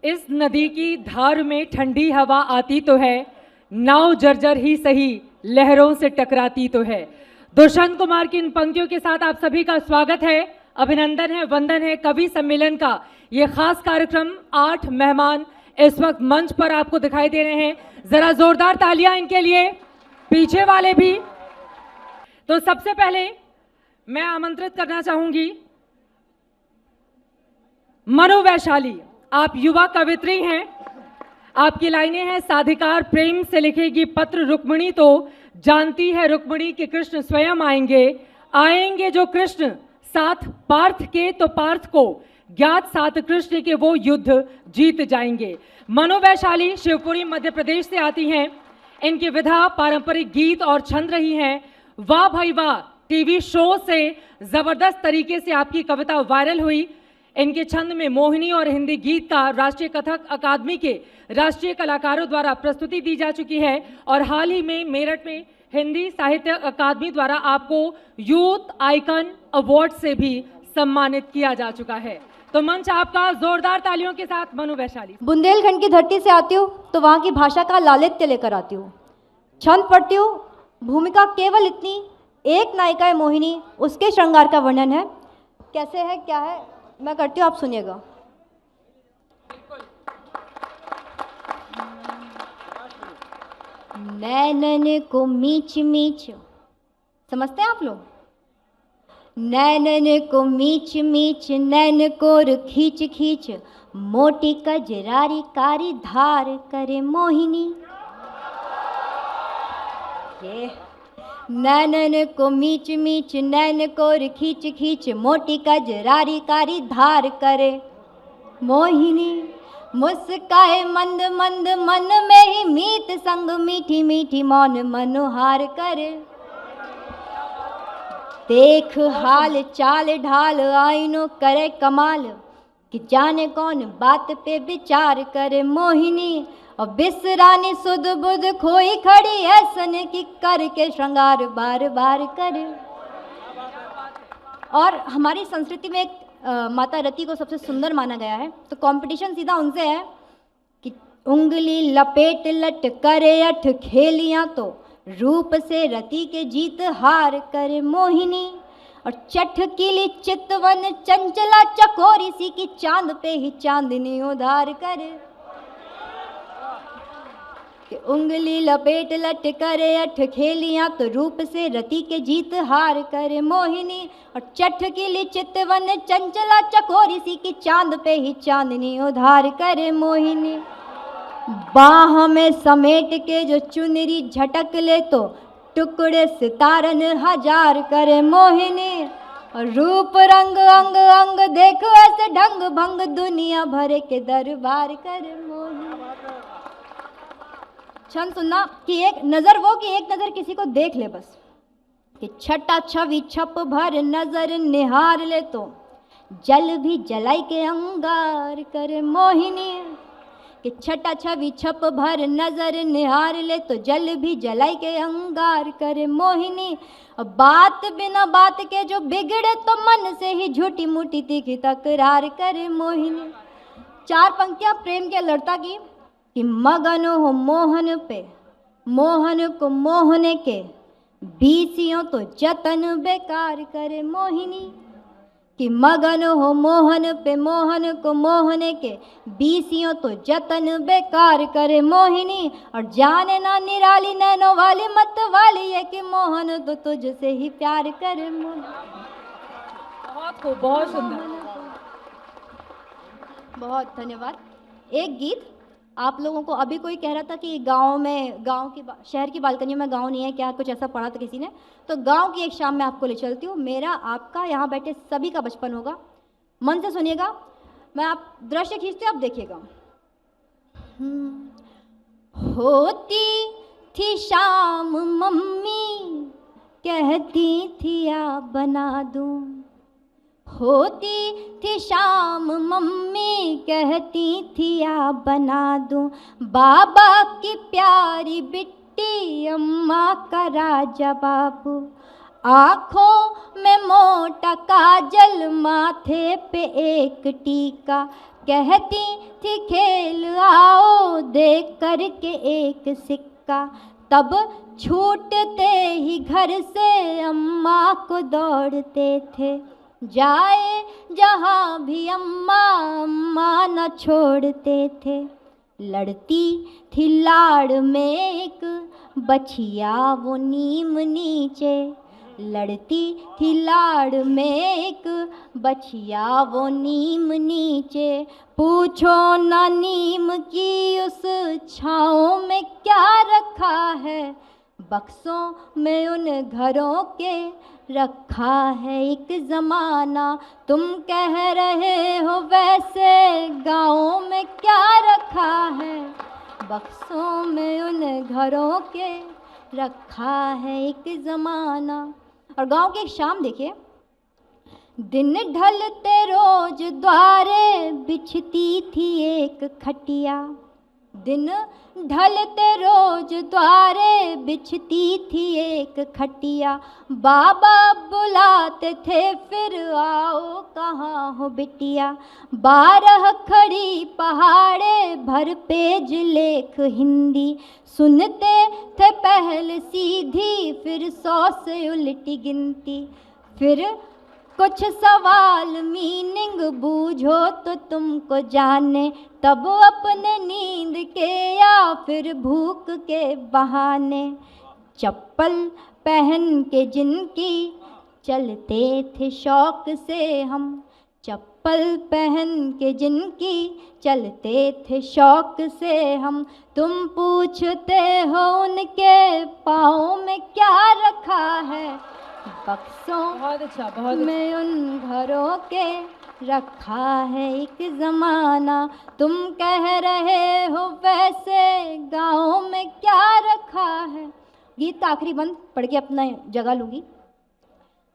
इस नदी की धार में ठंडी हवा आती तो है, नाव जर्जर ही सही लहरों से टकराती तो है। दुष्यंत कुमार की इन पंक्तियों के साथ आप सभी का स्वागत है, अभिनंदन है, वंदन है। कवि सम्मेलन का ये खास कार्यक्रम 8 मेहमान इस वक्त मंच पर आपको दिखाई दे रहे हैं। जरा जोरदार तालियां इनके लिए, पीछे वाले भी। तो सबसे पहले मैं आमंत्रित करना चाहूंगी मनु वैशाली। आप युवा कवित्री हैं, आपकी लाइनें हैं, साधिकार प्रेम से लिखेगी पत्र रुक्मिणी तो जानती है रुक्मिणी कि कृष्ण स्वयं आएंगे। आएंगे जो कृष्ण साथ पार्थ के तो पार्थ को ज्ञात साथ कृष्ण के वो युद्ध जीत जाएंगे। मनु वैशाली शिवपुरी मध्य प्रदेश से आती हैं। इनकी विधा पारंपरिक गीत और छंद रही हैं। वाह भाई वाह टीवी शो से जबरदस्त तरीके से आपकी कविता वायरल हुई। इनके छंद में मोहिनी और हिंदी गीत का राष्ट्रीय कथक अकादमी के राष्ट्रीय कलाकारों द्वारा प्रस्तुति दी जा चुकी है और हाल ही में मेरठ में हिंदी साहित्य अकादमी द्वारा आपको यूथ आइकन अवार्ड से भी सम्मानित किया जा चुका है। तो मंच आपका, जोरदार तालियों के साथ मनु वैशाली। बुंदेलखंड की धरती से आती हूँ तो वहाँ की भाषा का लालित्य लेकर आती हूँ। छंद पढ़ती हूँ, भूमिका केवल इतनी, एक नायिका है मोहिनी, उसके श्रृंगार का वर्णन है। कैसे है, क्या है, मैं करती हूँ, आप सुनिएगा। नैनन को मीच मीच, समझते हैं आप लोग? नैनन को मीच मीच, नैन कोर खींच खींच, मोटी कजरारी कारी धार करे मोहिनी। ये नैनन को मीच मीच, नैन कोर खींच खींच, मोटी कजरारी कारी धार करे मोहिनी। मुस्काए मंद मंद, मन में ही मीत संग, मीठी मीठी मौन मनोहार करे। देख हाल चाल ढाल, आईनो करे कमाल, कि जाने कौन बात पे विचार करे मोहिनी। और बिसरानी सुध बुध खोई खड़ी, ऐसन की करके श्रृंगार बार बार करे। और हमारी संस्कृति में एक माता रति को सबसे सुंदर माना गया है, तो कंपटीशन सीधा उनसे है कि उंगली लपेट लट करे अठ खेलियां तो रूप से रति के जीत हार करे मोहिनी। और चटकीली चितवन चंचला चकोरी सी की चांद पे ही चांदनी उधार करे। कि उंगली लपेट लट करे अठ खेलियां तो रूप से रति के जीत हार करे मोहिनी। और चटकीली चितवन चंचला चकोरी सी की चांद पे ही चांदनी उधार करे मोहिनी। बाह में समेट के जो चुनरी झटक ले तो टुकड़े सितारन हजार करे मोहिनी। और रूप रंग अंग अंग देखो ऐसे ढंग भंग, दुनिया भरे के दरबार करे मोहिनी। छंद सुनना कि एक नजर वो कि एक नजर किसी को देख ले बस, कि छटा छवि छप भर नजर निहार ले तो जल भी जलाई के अंगार करे मोहिनी। कि छटा छवि छप भर नजर निहार ले तो जल भी जलाई के अंगार करे मोहिनी। और बात बिना बात के जो बिगड़े तो मन से ही झूठी मूठी तीखी तकरार करे मोहिनी। 4 पंक्तियां प्रेम के लड़ता की, कि मगन हो मोहन पे, मोहन को मोहने के, बीसियों तो जतन बेकार करे मोहिनी। कि मगन हो मोहन पे, मोहन को मोहने के, बीसियों तो जतन बेकार करे मोहिनी। और जाने ना निराली नैनो वाली मत वाली है, कि मोहन तो तुझसे ही प्यार करे मोहिनी। बहुत खूब, बहुत सुंदर, बहुत धन्यवाद। एक गीत आप लोगों को, अभी कोई कह रहा था कि गांव में, गांव की शहर की बालकनी में गांव नहीं है क्या, कुछ ऐसा पढ़ा था किसी ने, तो गांव की एक शाम में आपको ले चलती हूँ। मेरा आपका यहाँ बैठे सभी का बचपन होगा, मन से सुनिएगा। मैं आप दृश्य खींचते आप देखिएगा। होती थी शाम मम्मी कहती थी आ बना दूँ, होती थी शाम मम्मी कहती थी आ बना दूँ, बाबा की प्यारी बिट्टी अम्मा का राजा बाबू। आँखों में मोटा काजल, माथे पे एक टीका, कहती थी खेल आओ दे करके एक सिक्का, तब छूटते ही घर से अम्मा को दौड़ते थे। जाए जहाँ भी अम्मा अम्मा न छोड़ते थे। लड़ती थी लाड़ में एक बछिया वो नीम नीचे, लड़ती थी लाड़ में एक बछिया वो नीम नीचे। पूछो ना नीम की उस छाँव में क्या रखा है, बक्सों में उन घरों के रखा है एक ज़माना। तुम कह रहे हो वैसे गाँव में क्या रखा है, बक्सों में उन घरों के रखा है एक ज़माना। और गांव की एक शाम देखिए, दिन ढलते रोज द्वारे बिछती थी एक खटिया, दिन ढलते रोज द्वारे बिछती थी एक खटिया। बाबा बुलाते थे फिर आओ कहाँ हो बिटिया, 12 खड़ी पहाड़े भर पेज लेख हिंदी। सुनते थे पहल सीधी फिर 100 से उल्टी गिनती, फिर कुछ सवाल मीनिंग बूझो तो तुमको जाने, तब अपने नींद के या फिर भूख के बहाने। चप्पल पहन के जिनकी चलते थे शौक से हम, चप्पल पहन के जिनकी चलते थे शौक से हम। तुम पूछते हो उनके पाँव में क्या रखा है, बक्सों बहुत अच्छा, बहुत में उन घरों के रखा है एक ज़माना। तुम कह रहे हो वैसे गाँव में क्या रखा है। गीत का आखिरी बंद पढ़ के अपना जगह लूँगी।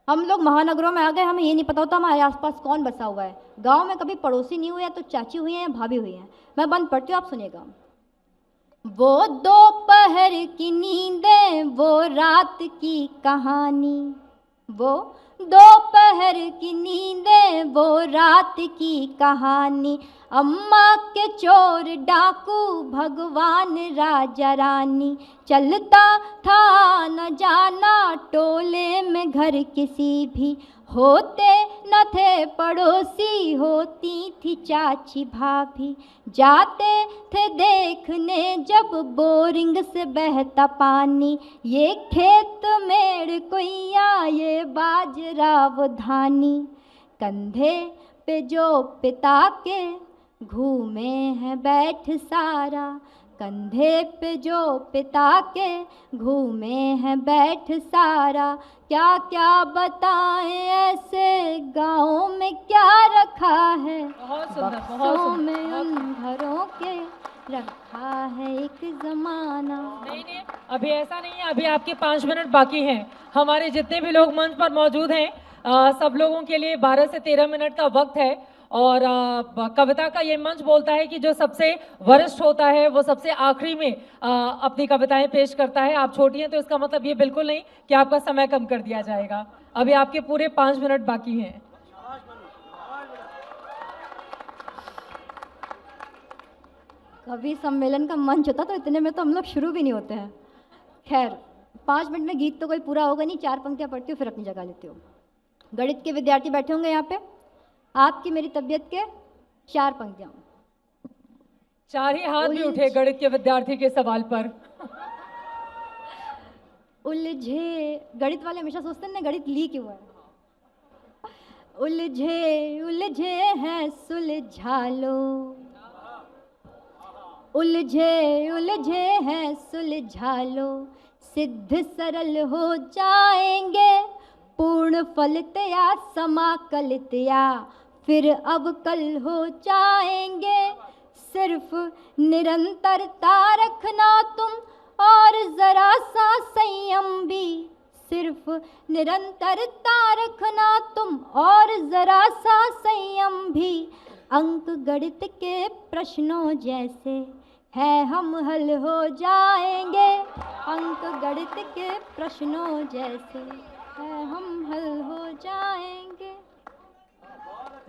हम लोग महानगरों में आ गए, हमें ये नहीं पता होता हमारे आसपास कौन बसा हुआ है। गांव में कभी पड़ोसी नहीं हुए या तो चाची हुई हैं या भाभी हुई हैं। मैं बंद पढ़ती हूँ, आप सुनिएगा। वो दोपहर की नींदें वो रात की कहानी, वो दोपहर की नींदें वो रात की कहानी। अम्मा के चोर डाकू भगवान राजा रानी, चलता था न जाना टोले में घर किसी भी। होते न थे पड़ोसी होती थी चाची भाभी, जाते थे देखने जब बोरिंग से बहता पानी। ये खेत मेड़ कुइया ये बाजरा वो धानी, कंधे पे जो पिता के घूमे हैं बैठ सारा, कंधे पे जो पिता के घूमे हैं बैठ सारा। क्या क्या बताएं ऐसे गाँव में क्या रखा है, बक्सों में उन घरों के रखा है एक ज़माना। नहीं, अभी ऐसा नहीं है, अभी आपके 5 मिनट बाकी हैं। हमारे जितने भी लोग मंच पर मौजूद हैं सब लोगों के लिए 12 से 13 मिनट का वक्त है। और कविता का ये मंच बोलता है कि जो सबसे वरिष्ठ होता है वो सबसे आखिरी में अपनी कविताएं पेश करता है। आप छोटी हैं तो इसका मतलब ये बिल्कुल नहीं कि आपका समय कम कर दिया जाएगा। अभी आपके पूरे 5 मिनट बाकी हैं। कवि सम्मेलन का मंच होता तो इतने में तो हम लोग शुरू भी नहीं होते हैं। खैर 5 मिनट में गीत तो कोई पूरा होगा नहीं, 4 पंक्तियाँ पढ़ती हूँ फिर अपनी जगह लेती हूँ। गणित के विद्यार्थी बैठे होंगे यहाँ पे, आपकी मेरी तबीयत के 4 पंक्तियाँ। 4 ही हाथ भी उठे गणित के विद्यार्थी के सवाल पर। उलझे, गणित वाले हमेशा सोचते हैं ना गणित ली क्यों है। उलझे उलझे हैं सुलझा लो, उलझे उलझे हैं सुलझा लो, सिद्ध सरल हो जाएंगे पूर्ण फलितया समाकलितया, फिर अवकल हो जाएंगे। सिर्फ निरंतरता रखना तुम और जरा सा संयम भी, सिर्फ निरंतरता रखना तुम और जरा सा संयम भी। अंक गणित के प्रश्नों जैसे है हम हल हो जाएंगे, अंक गणित के प्रश्नों जैसे है हम हल हो जाएंगे।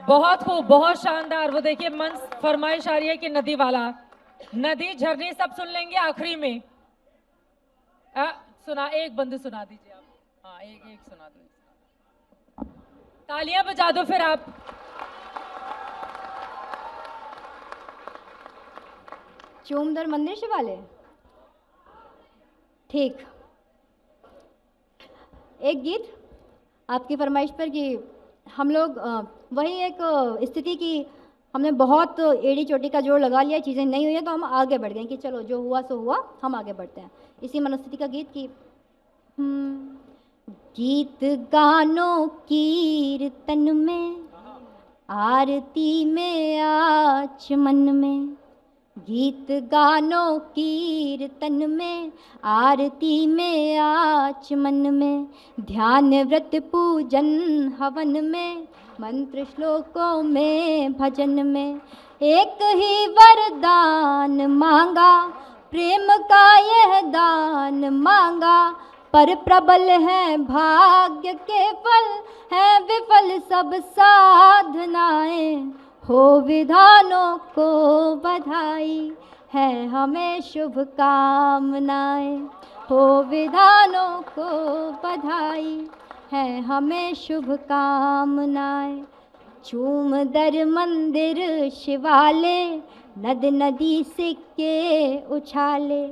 बहुत खूब, बहुत शानदार। वो देखिए मंच फरमाइश आ रही है कि नदी वाला, नदी झरने सब सुन लेंगे आखिरी में। सुना, एक बंद सुना दीजिए आप। हाँ, एक एक सुना दो। तालियां बजा दो फिर आप। चूमदर मंदिर शिवालय, ठीक। एक गीत आपकी फरमाइश पर कि हम लोग वही एक स्थिति की हमने बहुत एड़ी चोटी का जोर लगा लिया, चीज़ें नहीं हुई हैं तो हम आगे बढ़ गए कि चलो जो हुआ सो हुआ, हम आगे बढ़ते हैं। इसी मनस्थिति का गीत की गीत गानों कीर्तन में, आरती में आचमन में, गीत गानों कीर्तन में, आरती में आचमन में, ध्यान व्रत पूजन हवन में, मंत्र श्लोकों में भजन में, एक ही वरदान मांगा, प्रेम का यह दान मांगा, पर प्रबल है भाग्य के फल, है विफल सब साधनाएं, हो विधानों को बधाई, है हमें शुभकामनाएं, हो विधानों को बधाई, है हमें शुभकामनाएं। चूम दर मंदिर शिवालय, नद नदी सिक्के उछाले,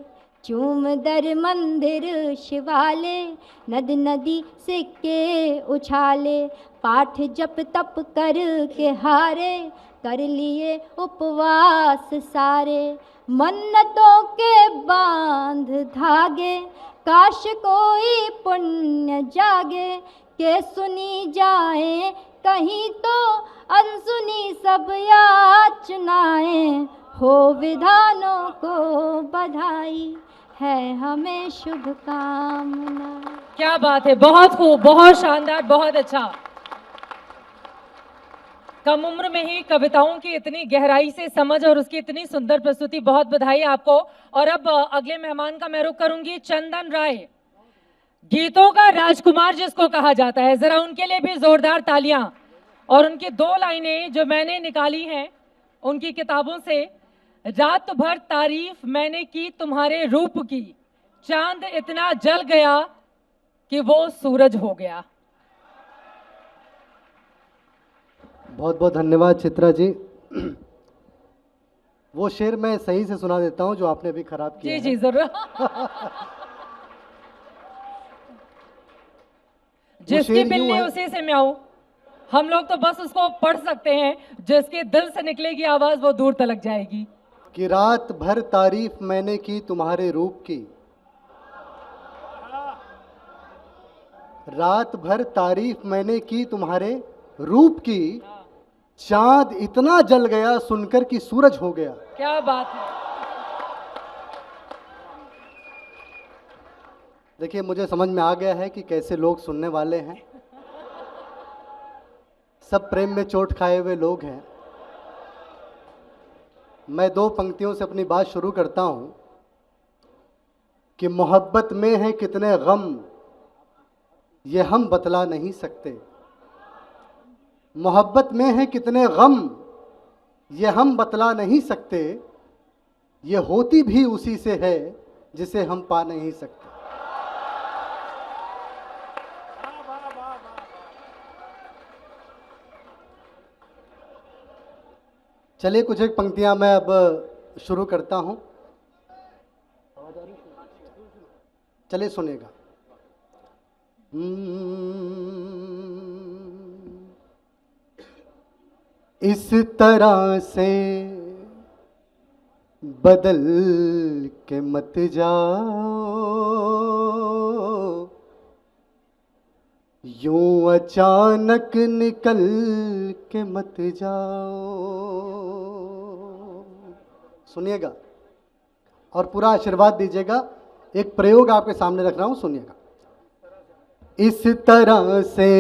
चूम दर मंदिर शिवालय, नद नदी सिक्के उछाले, पाठ जप तप कर के हारे, कर लिए उपवास सारे, मन्नतों के बांध धागे, काश कोई पुण्य जागे, के सुनी जाए कहीं तो अनसुनी सब याचनाएं, हो विधानों को बधाई, है हमें शुभकामनाएं। क्या बात है, बहुत खूब, बहुत शानदार, बहुत अच्छा। कम उम्र में ही कविताओं की इतनी गहराई से समझ और उसकी इतनी सुंदर प्रस्तुति, बहुत बधाई आपको। और अब अगले मेहमान का मैं रुख करूंगी, चंदन राय, गीतों का राजकुमार जिसको कहा जाता है, जरा उनके लिए भी जोरदार तालियां। और उनकी दो लाइनें जो मैंने निकाली हैं उनकी किताबों से, रात भर तारीफ मैंने की तुम्हारे रूप की, चांद इतना जल गया कि वो सूरज हो गया। बहुत बहुत धन्यवाद चित्रा जी। वो शेर मैं सही से सुना देता हूं जो आपने अभी खराब किया। जी जी जरूर। जिसकी बिल्ली उसी से म्याऊं, हम लोग तो बस उसको पढ़ सकते हैं, जिसके दिल से निकलेगी आवाज वो दूर तलक जाएगी। कि रात भर तारीफ मैंने की तुम्हारे रूप की, रात भर तारीफ मैंने की तुम्हारे रूप की, चांद इतना जल गया सुनकर कि सूरज हो गया। क्या बात है। देखिए मुझे समझ में आ गया है कि कैसे लोग सुनने वाले हैं। सब प्रेम में चोट खाए हुए लोग हैं। मैं दो पंक्तियों से अपनी बात शुरू करता हूं कि मोहब्बत में है कितने गम ये हम बतला नहीं सकते, मोहब्बत में है कितने गम ये हम बतला नहीं सकते, ये होती भी उसी से है जिसे हम पा नहीं सकते। चलिए कुछ एक पंक्तियां मैं अब शुरू करता हूं, चलिए सुनिएगा। इस तरह से बदल के मत जाओ, यूं अचानक निकल के मत जाओ। सुनिएगा और पूरा आशीर्वाद दीजिएगा। एक प्रयोग आपके सामने रख रहा हूं, सुनिएगा। इस तरह से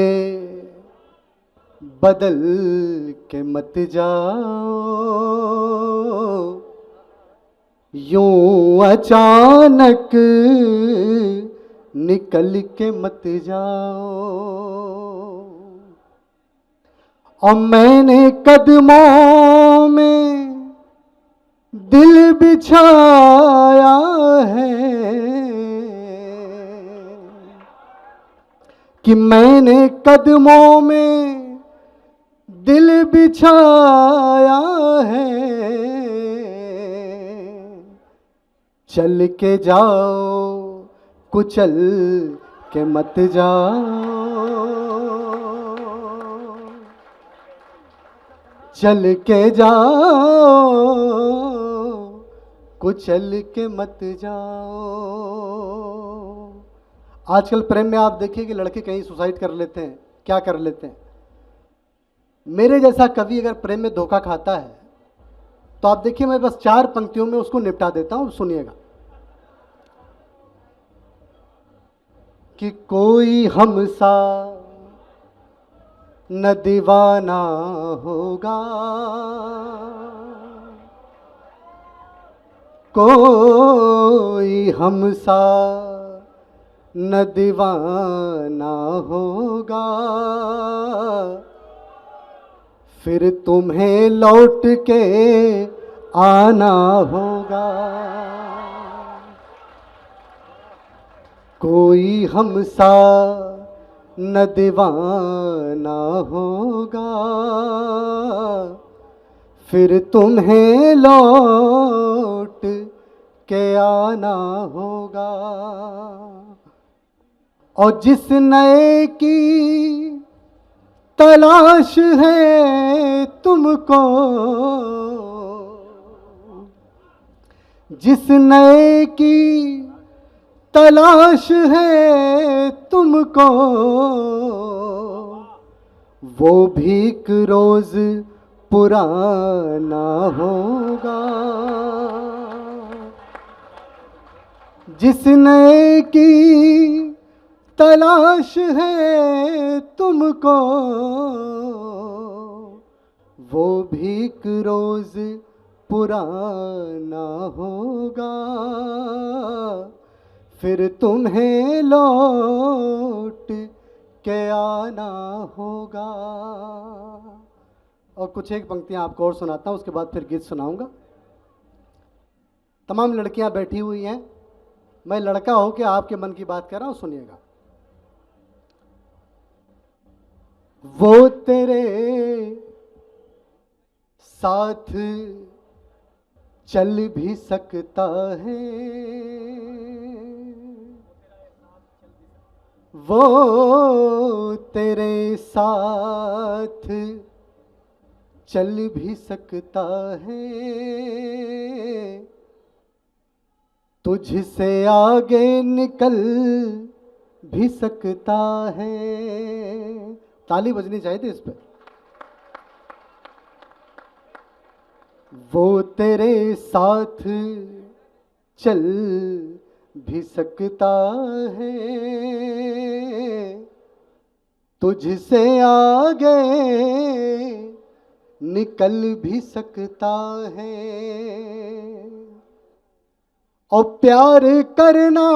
बदल के मत जाओ, यूं अचानक निकल के मत जाओ, और मैंने कदमों में दिल बिछाया है कि मैंने कदमों में दिल बिछाया है। चल के जाओ कुचल के मत जाओ, चल के जाओ कुचल के मत जाओ। आजकल प्रेम में आप देखिए कि लड़के कहीं सुसाइड कर लेते हैं, क्या कर लेते हैं। मेरे जैसा कवि अगर प्रेम में धोखा खाता है तो आप देखिए मैं बस 4 पंक्तियों में उसको निपटा देता हूं, सुनिएगा। कि कोई हमसा न दीवाना होगा, कोई हमसा न दीवाना होगा, फिर तुम्हें लौट के आना होगा। कोई हमसा न दीवाना होगा, फिर तुम्हें लौट के आना होगा। और जिस नए की तलाश है तुमको, जिस नए की तलाश है तुमको, वो भी एक रोज पुराना होगा। जिस नए की तलाश है तुमको, वो भी एक रोज पुराना होगा, फिर तुम्हें लौट के आना होगा। और कुछ एक पंक्तियां आपको और सुनाता हूं, उसके बाद फिर गीत सुनाऊंगा। तमाम लड़कियां बैठी हुई हैं, मैं लड़का हो के आपके मन की बात कर रहा हूं, सुनिएगा। वो तेरे साथ चल भी सकता है, वो तेरे साथ चल भी सकता है, तुझसे आगे निकल भी सकता है। ताली बजनी चाहिए थी इस पे। वो तेरे साथ चल भी सकता है, तुझसे आगे निकल भी सकता है। और प्यार करना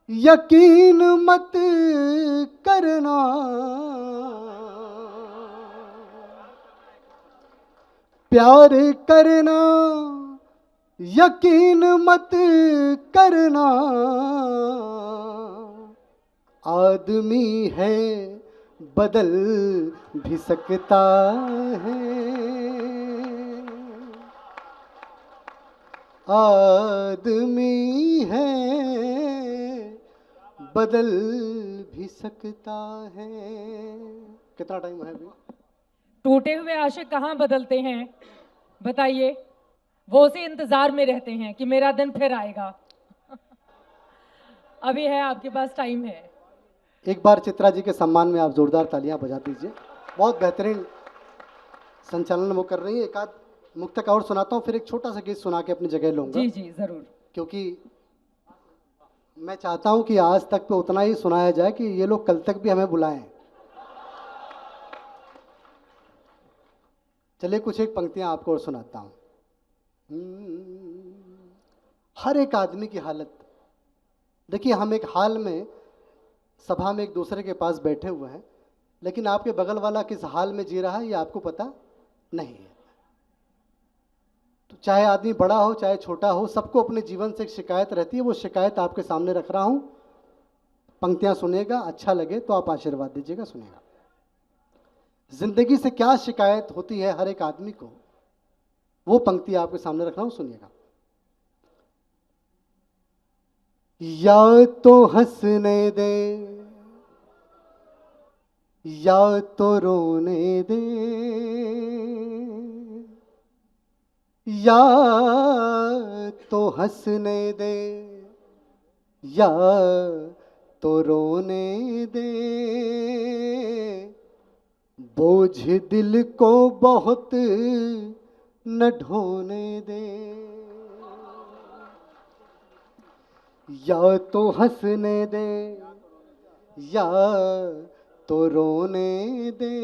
यकीन मत करना, प्यार करना यकीन मत करना, आदमी है बदल भी सकता है, आदमी है बदल भी सकता है। कितना टाइम है अभी? टूटे हुए आशिक कहाँ बदलते हैं बताइए, वो उसी इंतजार में रहते हैं कि मेरा दिन फिर आएगा। अभी है, आपके पास टाइम है। एक बार चित्रा जी के सम्मान में आप जोरदार तालियां बजा दीजिए। बहुत बेहतरीन संचालन वो कर रही है। एक आध मुक्तक और सुनाता हूँ, फिर एक छोटा सा गीत सुना के अपनी जगह लूंगा। जी जी जरूर। क्योंकि मैं चाहता हूं कि आज तक पे उतना ही सुनाया जाए कि ये लोग कल तक भी हमें बुलाएं। चलिए कुछ एक पंक्तियां आपको और सुनाता हूं। हर एक आदमी की हालत देखिए, हम एक हाल में सभा में एक दूसरे के पास बैठे हुए हैं, लेकिन आपके बगल वाला किस हाल में जी रहा है ये आपको पता नहीं है। तो चाहे आदमी बड़ा हो चाहे छोटा हो, सबको अपने जीवन से एक शिकायत रहती है। वो शिकायत आपके सामने रख रहा हूं, पंक्तियां सुनेगा, अच्छा लगे तो आप आशीर्वाद दीजिएगा। सुनेगा, जिंदगी से क्या शिकायत होती है हर एक आदमी को, वो पंक्ति आपके सामने रख रहा हूं, सुनिएगा। या तो हंसने दे या तो रोने दे, या तो हंसने दे या तो रोने दे, बोझ दिल को बहुत न ढोने दे। या तो हंसने दे या तो रोने दे,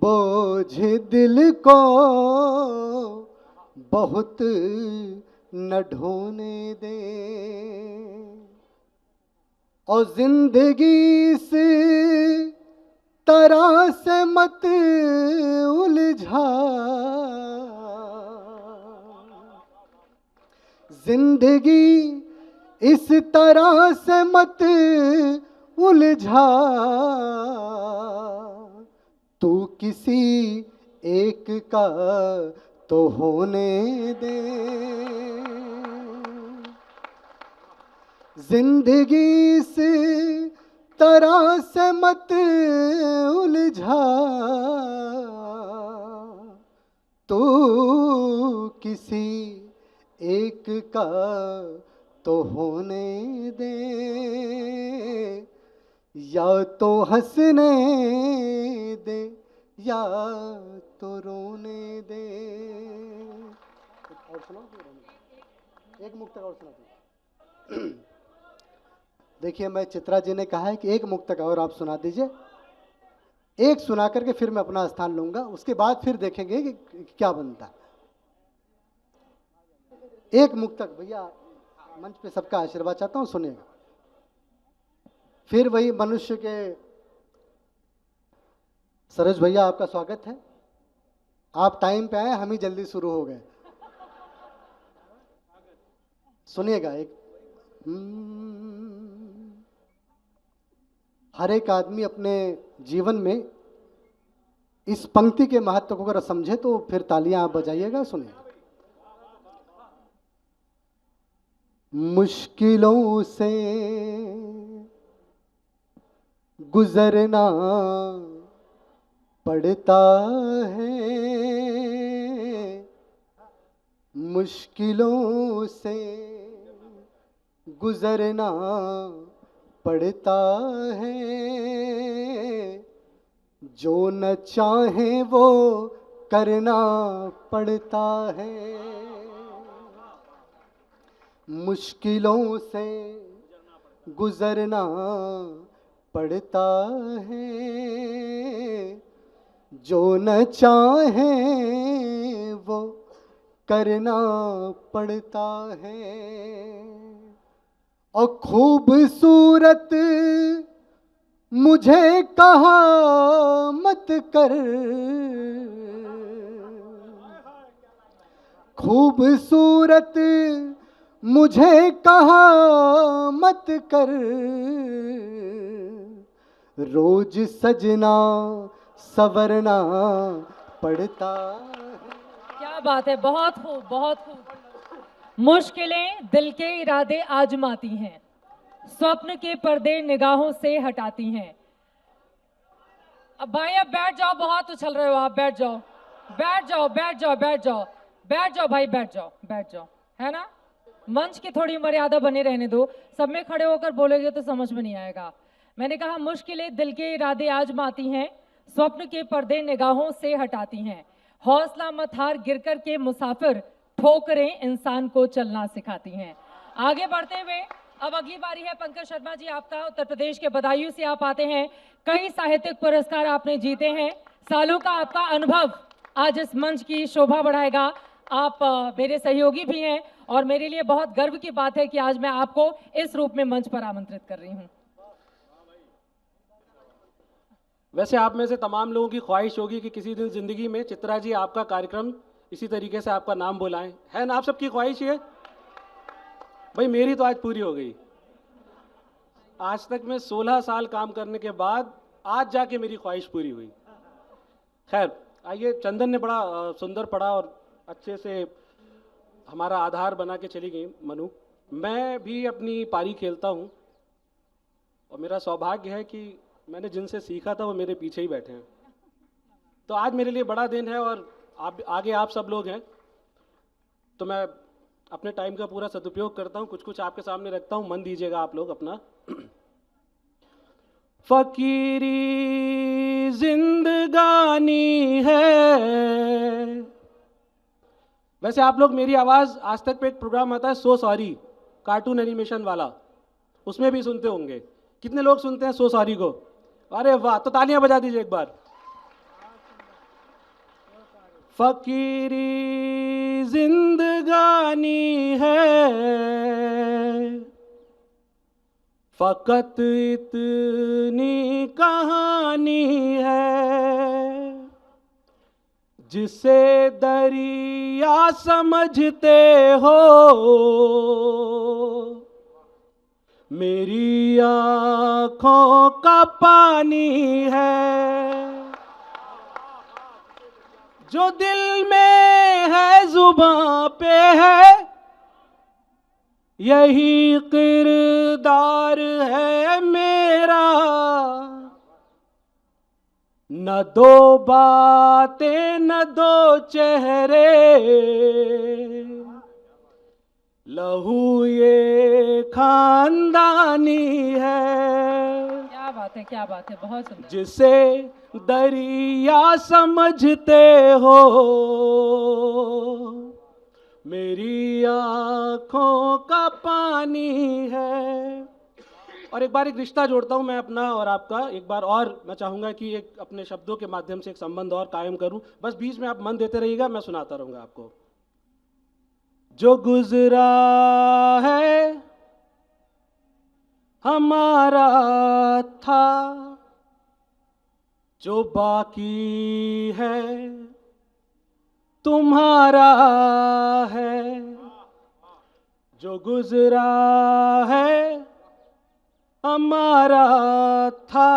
बोझ दिल को बहुत न ढोने दे। और जिंदगी से तरह से मत उलझा, जिंदगी इस तरह से मत उलझा, तू किसी एक का तो होने दे। जिंदगी से तरह से मत उलझा, तू किसी एक का तो होने दे। या तो हंसने दे या तो रोने दे। और सुनाओ, एक मुक्तक और सुना दीजिए। देखिए, मैं चित्रा जी ने कहा है कि एक मुक्तक और आप सुना दीजिए। एक सुना करके फिर मैं अपना स्थान लूंगा, उसके बाद फिर देखेंगे कि क्या बनता है। एक मुक्तक भैया, मंच पे सबका आशीर्वाद चाहता हूं, सुनिएगा। फिर वही मनुष्य के सरोज भैया, आपका स्वागत है। आप टाइम पे आए, हम ही जल्दी शुरू हो गए। सुनिएगा एक। हर एक आदमी अपने जीवन में इस पंक्ति के महत्व को अगर समझे तो फिर तालियां आप बजाइएगा। सुनिएगा। मुश्किलों से गुजरना पड़ता है, मुश्किलों से गुजरना पड़ता है, जो न चाहे वो करना पड़ता है। मुश्किलों से गुजरना पड़ता है, जो न चाहे वो करना पड़ता है। और खूबसूरत मुझे कहा मत कर, खूबसूरत मुझे कहा मत कर, रोज सजना सवरना पड़ता है। क्या बात है, बहुत खूब, बहुत खूब। मुश्किलें दिल के इरादे आजमाती हैं, स्वप्न के पर्दे निगाहों से हटाती हैं। अब भाई अब बैठ जाओ, बहुत उछल रहे हो आप, बैठ जाओ, बैठ जाओ, बैठ जाओ, बैठ जाओ, बैठ जाओ भाई, बैठ जाओ, बैठ जाओ, है ना। मंच की थोड़ी मर्यादा बने रहने दो, सब में खड़े होकर बोलेंगे तो समझ में नहीं आएगा। मैंने कहा मुश्किलें दिल के इरादे आजमाती हैं, स्वप्न के पर्दे निगाहों से हटाती हैं। हौसला मत हार, गिरकर के मुसाफिर, ठोकरें इंसान को चलना सिखाती हैं। आगे बढ़ते हुए अब अगली बारी है पंकज शर्मा जी आपका। उत्तर प्रदेश के बदायूं से आप आते हैं, कई साहित्यिक पुरस्कार आपने जीते हैं, सालों का आपका अनुभव आज इस मंच की शोभा बढ़ाएगा। आप मेरे सहयोगी भी हैं और मेरे लिए बहुत गर्व की बात है कि आज मैं आपको इस रूप में मंच पर आमंत्रित कर रही हूं। वैसे आप में से तमाम लोगों की ख्वाहिश होगी कि किसी दिन ज़िंदगी में चित्रा जी आपका कार्यक्रम इसी तरीके से आपका नाम बुलाएं, है ना? आप सबकी ख्वाहिश ये? भाई मेरी तो आज पूरी हो गई। आज तक मैं 16 साल काम करने के बाद आज जाके मेरी ख्वाहिश पूरी हुई। खैर आइए, चंदन ने बड़ा सुंदर पढ़ा और अच्छे से हमारा आधार बना के चली गई मनु। मैं भी अपनी पारी खेलता हूँ और मेरा सौभाग्य है कि मैंने जिनसे सीखा था वो मेरे पीछे ही बैठे हैं। तो आज मेरे लिए बड़ा दिन है और आगे आप सब लोग हैं, तो मैं अपने टाइम का पूरा सदुपयोग करता हूँ, कुछ कुछ आपके सामने रखता हूँ, मन दीजिएगा आप लोग अपना। फकीरी जिंदगानी है। वैसे आप लोग मेरी आवाज़ आज तक पे एक प्रोग्राम आता है सो सॉरी, कार्टून एनिमेशन वाला, उसमें भी सुनते होंगे। कितने लोग सुनते हैं सो सॉरी को? अरे वाह, तो तालियां बजा दीजिए एक बार। फकीरी जिंदगानी है, फकत इतनी कहानी है, जिसे दरिया समझते हो मेरी आँखों का पानी है। जो दिल में है जुबां पे है, यही किरदार है मेरा। न दो बातें न दो चेहरे, लहू ये खानदानी है। क्या बात है, क्या बात है, बहुत सुंदर। जिसे दरिया समझते हो मेरी आँखों का पानी है। और एक बार एक रिश्ता जोड़ता हूँ मैं अपना और आपका। एक बार और मैं चाहूँगा कि एक अपने शब्दों के माध्यम से एक संबंध और कायम करूँ। बस बीच में आप मन देते रहिएगा, मैं सुनाता रहूँगा आपको। जो गुजरा है हमारा था, जो बाकी है तुम्हारा है। जो गुजरा है हमारा था,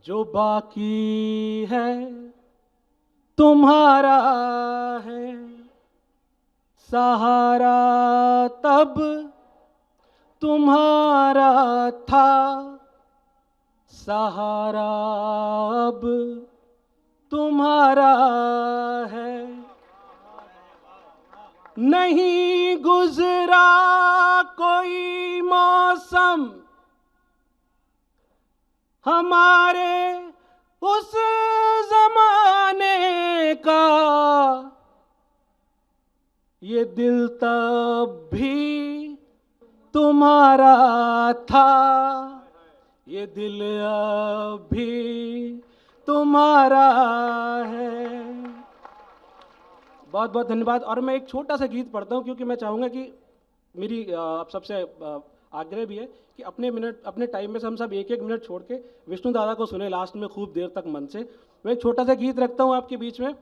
जो बाकी है तुम्हारा है। सहारा तब तुम्हारा था, सहारा अब तुम्हारा है। नहीं गुजरा कोई मौसम हमारे उस जमाने का, ये दिल तब भी तुम्हारा था, ये दिल अब भी तुम्हारा है। बहुत बहुत धन्यवाद। और मैं एक छोटा सा गीत पढ़ता हूँ क्योंकि मैं चाहूँगा कि मेरी आप सबसे आग्रह भी है कि अपने टाइम में से हम सब एक एक मिनट छोड़ के विष्णु दादा को सुने लास्ट में खूब देर तक मन से। मैं एक छोटा सा गीत रखता हूँ आपके बीच में,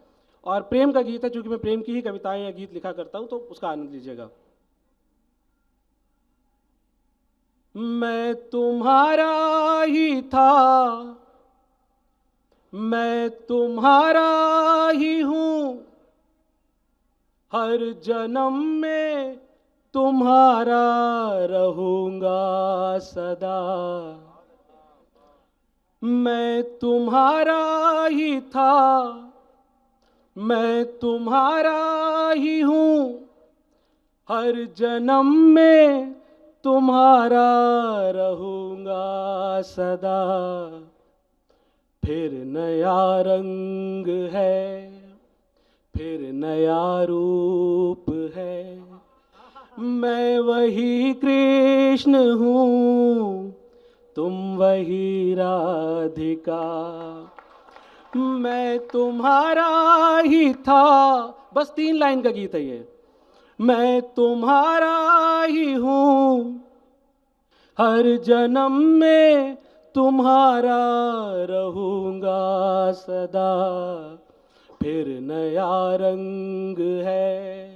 और प्रेम का गीत है, क्योंकि मैं प्रेम की ही कविताएं या गीत लिखा करता हूँ, तो उसका आनंद लीजिएगा। मैं तुम्हारा ही था, मैं तुम्हारा ही हूँ, हर जन्म में तुम्हारा रहूंगा सदा। मैं तुम्हारा ही था, मैं तुम्हारा ही हूँ, हर जन्म में तुम्हारा रहूंगा सदा। फिर नया रंग है, फिर नया रूप है, मैं वही कृष्ण हूँ, तुम वही राधिका। मैं तुम्हारा ही था, बस 3 लाइन का गीत है ये। मैं तुम्हारा ही हूँ, हर जन्म में तुम्हारा रहूंगा सदा, फिर नया रंग है,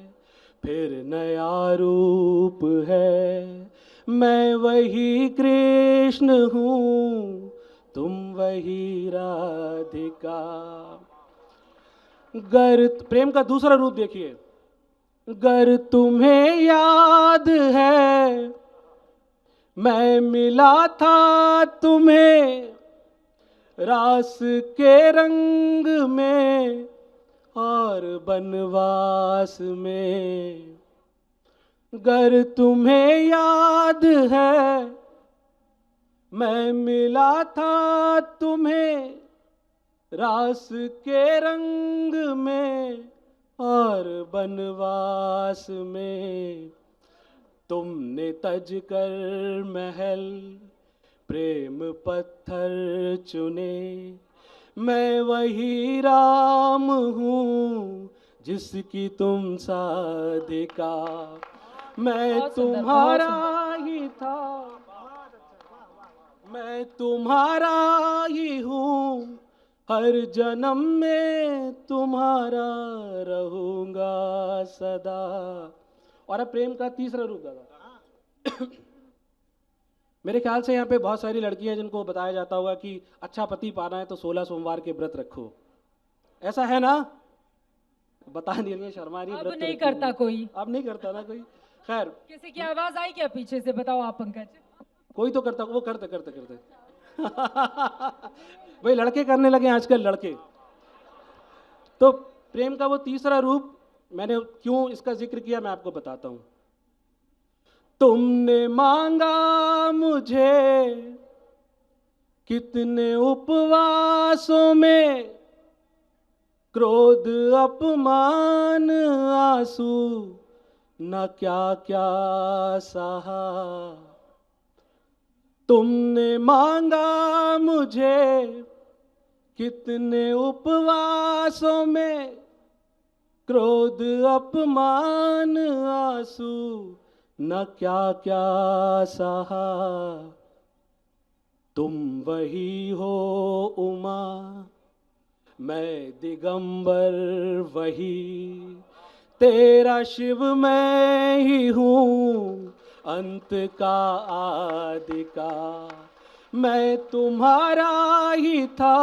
फिर नया रूप है, मैं वही कृष्ण हूँ, तुम वही राधिका। गर प्रेम का दूसरा रूप देखिए, गर तुम्हें याद है मैं मिला था तुम्हें रास के रंग में और बनवास में। गर तुम्हें याद है मैं मिला था तुम्हें रास के रंग में और बनवास में। तुमने तज कर महल प्रेम पत्थर चुने, मैं वही राम हूँ जिसकी तुम साधिका। मैं बहुत सुंदर, तुम्हारा बहुत ही था, मैं तुम्हारा ही हूँ, हर जन्म में तुम्हारा रहूंगा सदा। और अब प्रेम का तीसरा रूप दादा। मेरे ख्याल से यहाँ पे बहुत सारी लड़कियां जिनको बताया जाता होगा कि अच्छा पति पाना है तो 16 सोमवार के व्रत रखो, ऐसा है ना? बता नहीं रही, शर्मा रही, अब व्रत नहीं रखती है। करता कोई। अब नहीं करता ना कोई। खैर, किसी की आवाज आई क्या पीछे से? बताओ आप पंकज। कोई तो करता, वो करते करते करते भाई लड़के करने लगे आजकल, लड़के। तो प्रेम का वो तीसरा रूप, मैंने क्यों इसका जिक्र किया मैं आपको बताता हूं। तुमने मांगा मुझे कितने उपवासों में, क्रोध अपमान आंसू न क्या क्या सहा। तुमने मांगा मुझे कितने उपवासों में, क्रोध अपमान आंसू न क्या क्या सहा। तुम वही हो उमा, मैं दिगंबर वही, तेरा शिव मैं ही हूँ, अंत का आदि का। मैं तुम्हारा ही था।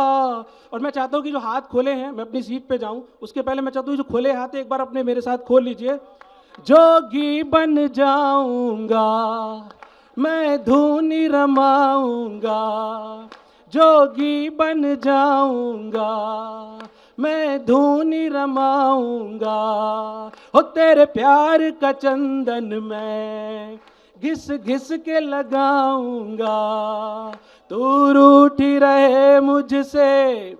और मैं चाहता हूँ कि जो हाथ खोले हैं, मैं अपनी सीट पे जाऊं उसके पहले मैं चाहता हूँ जो खोले हाथ है एक बार अपने मेरे साथ खोल लीजिए। जोगी बन जाऊंगा मैं, धूनी रमाऊंगा, जोगी बन जाऊंगा मैं, धूनी रमाऊंगा। हो तेरे प्यार का चंदन मैं घिस घिस के लगाऊंगा। तू रूठी रहे मुझसे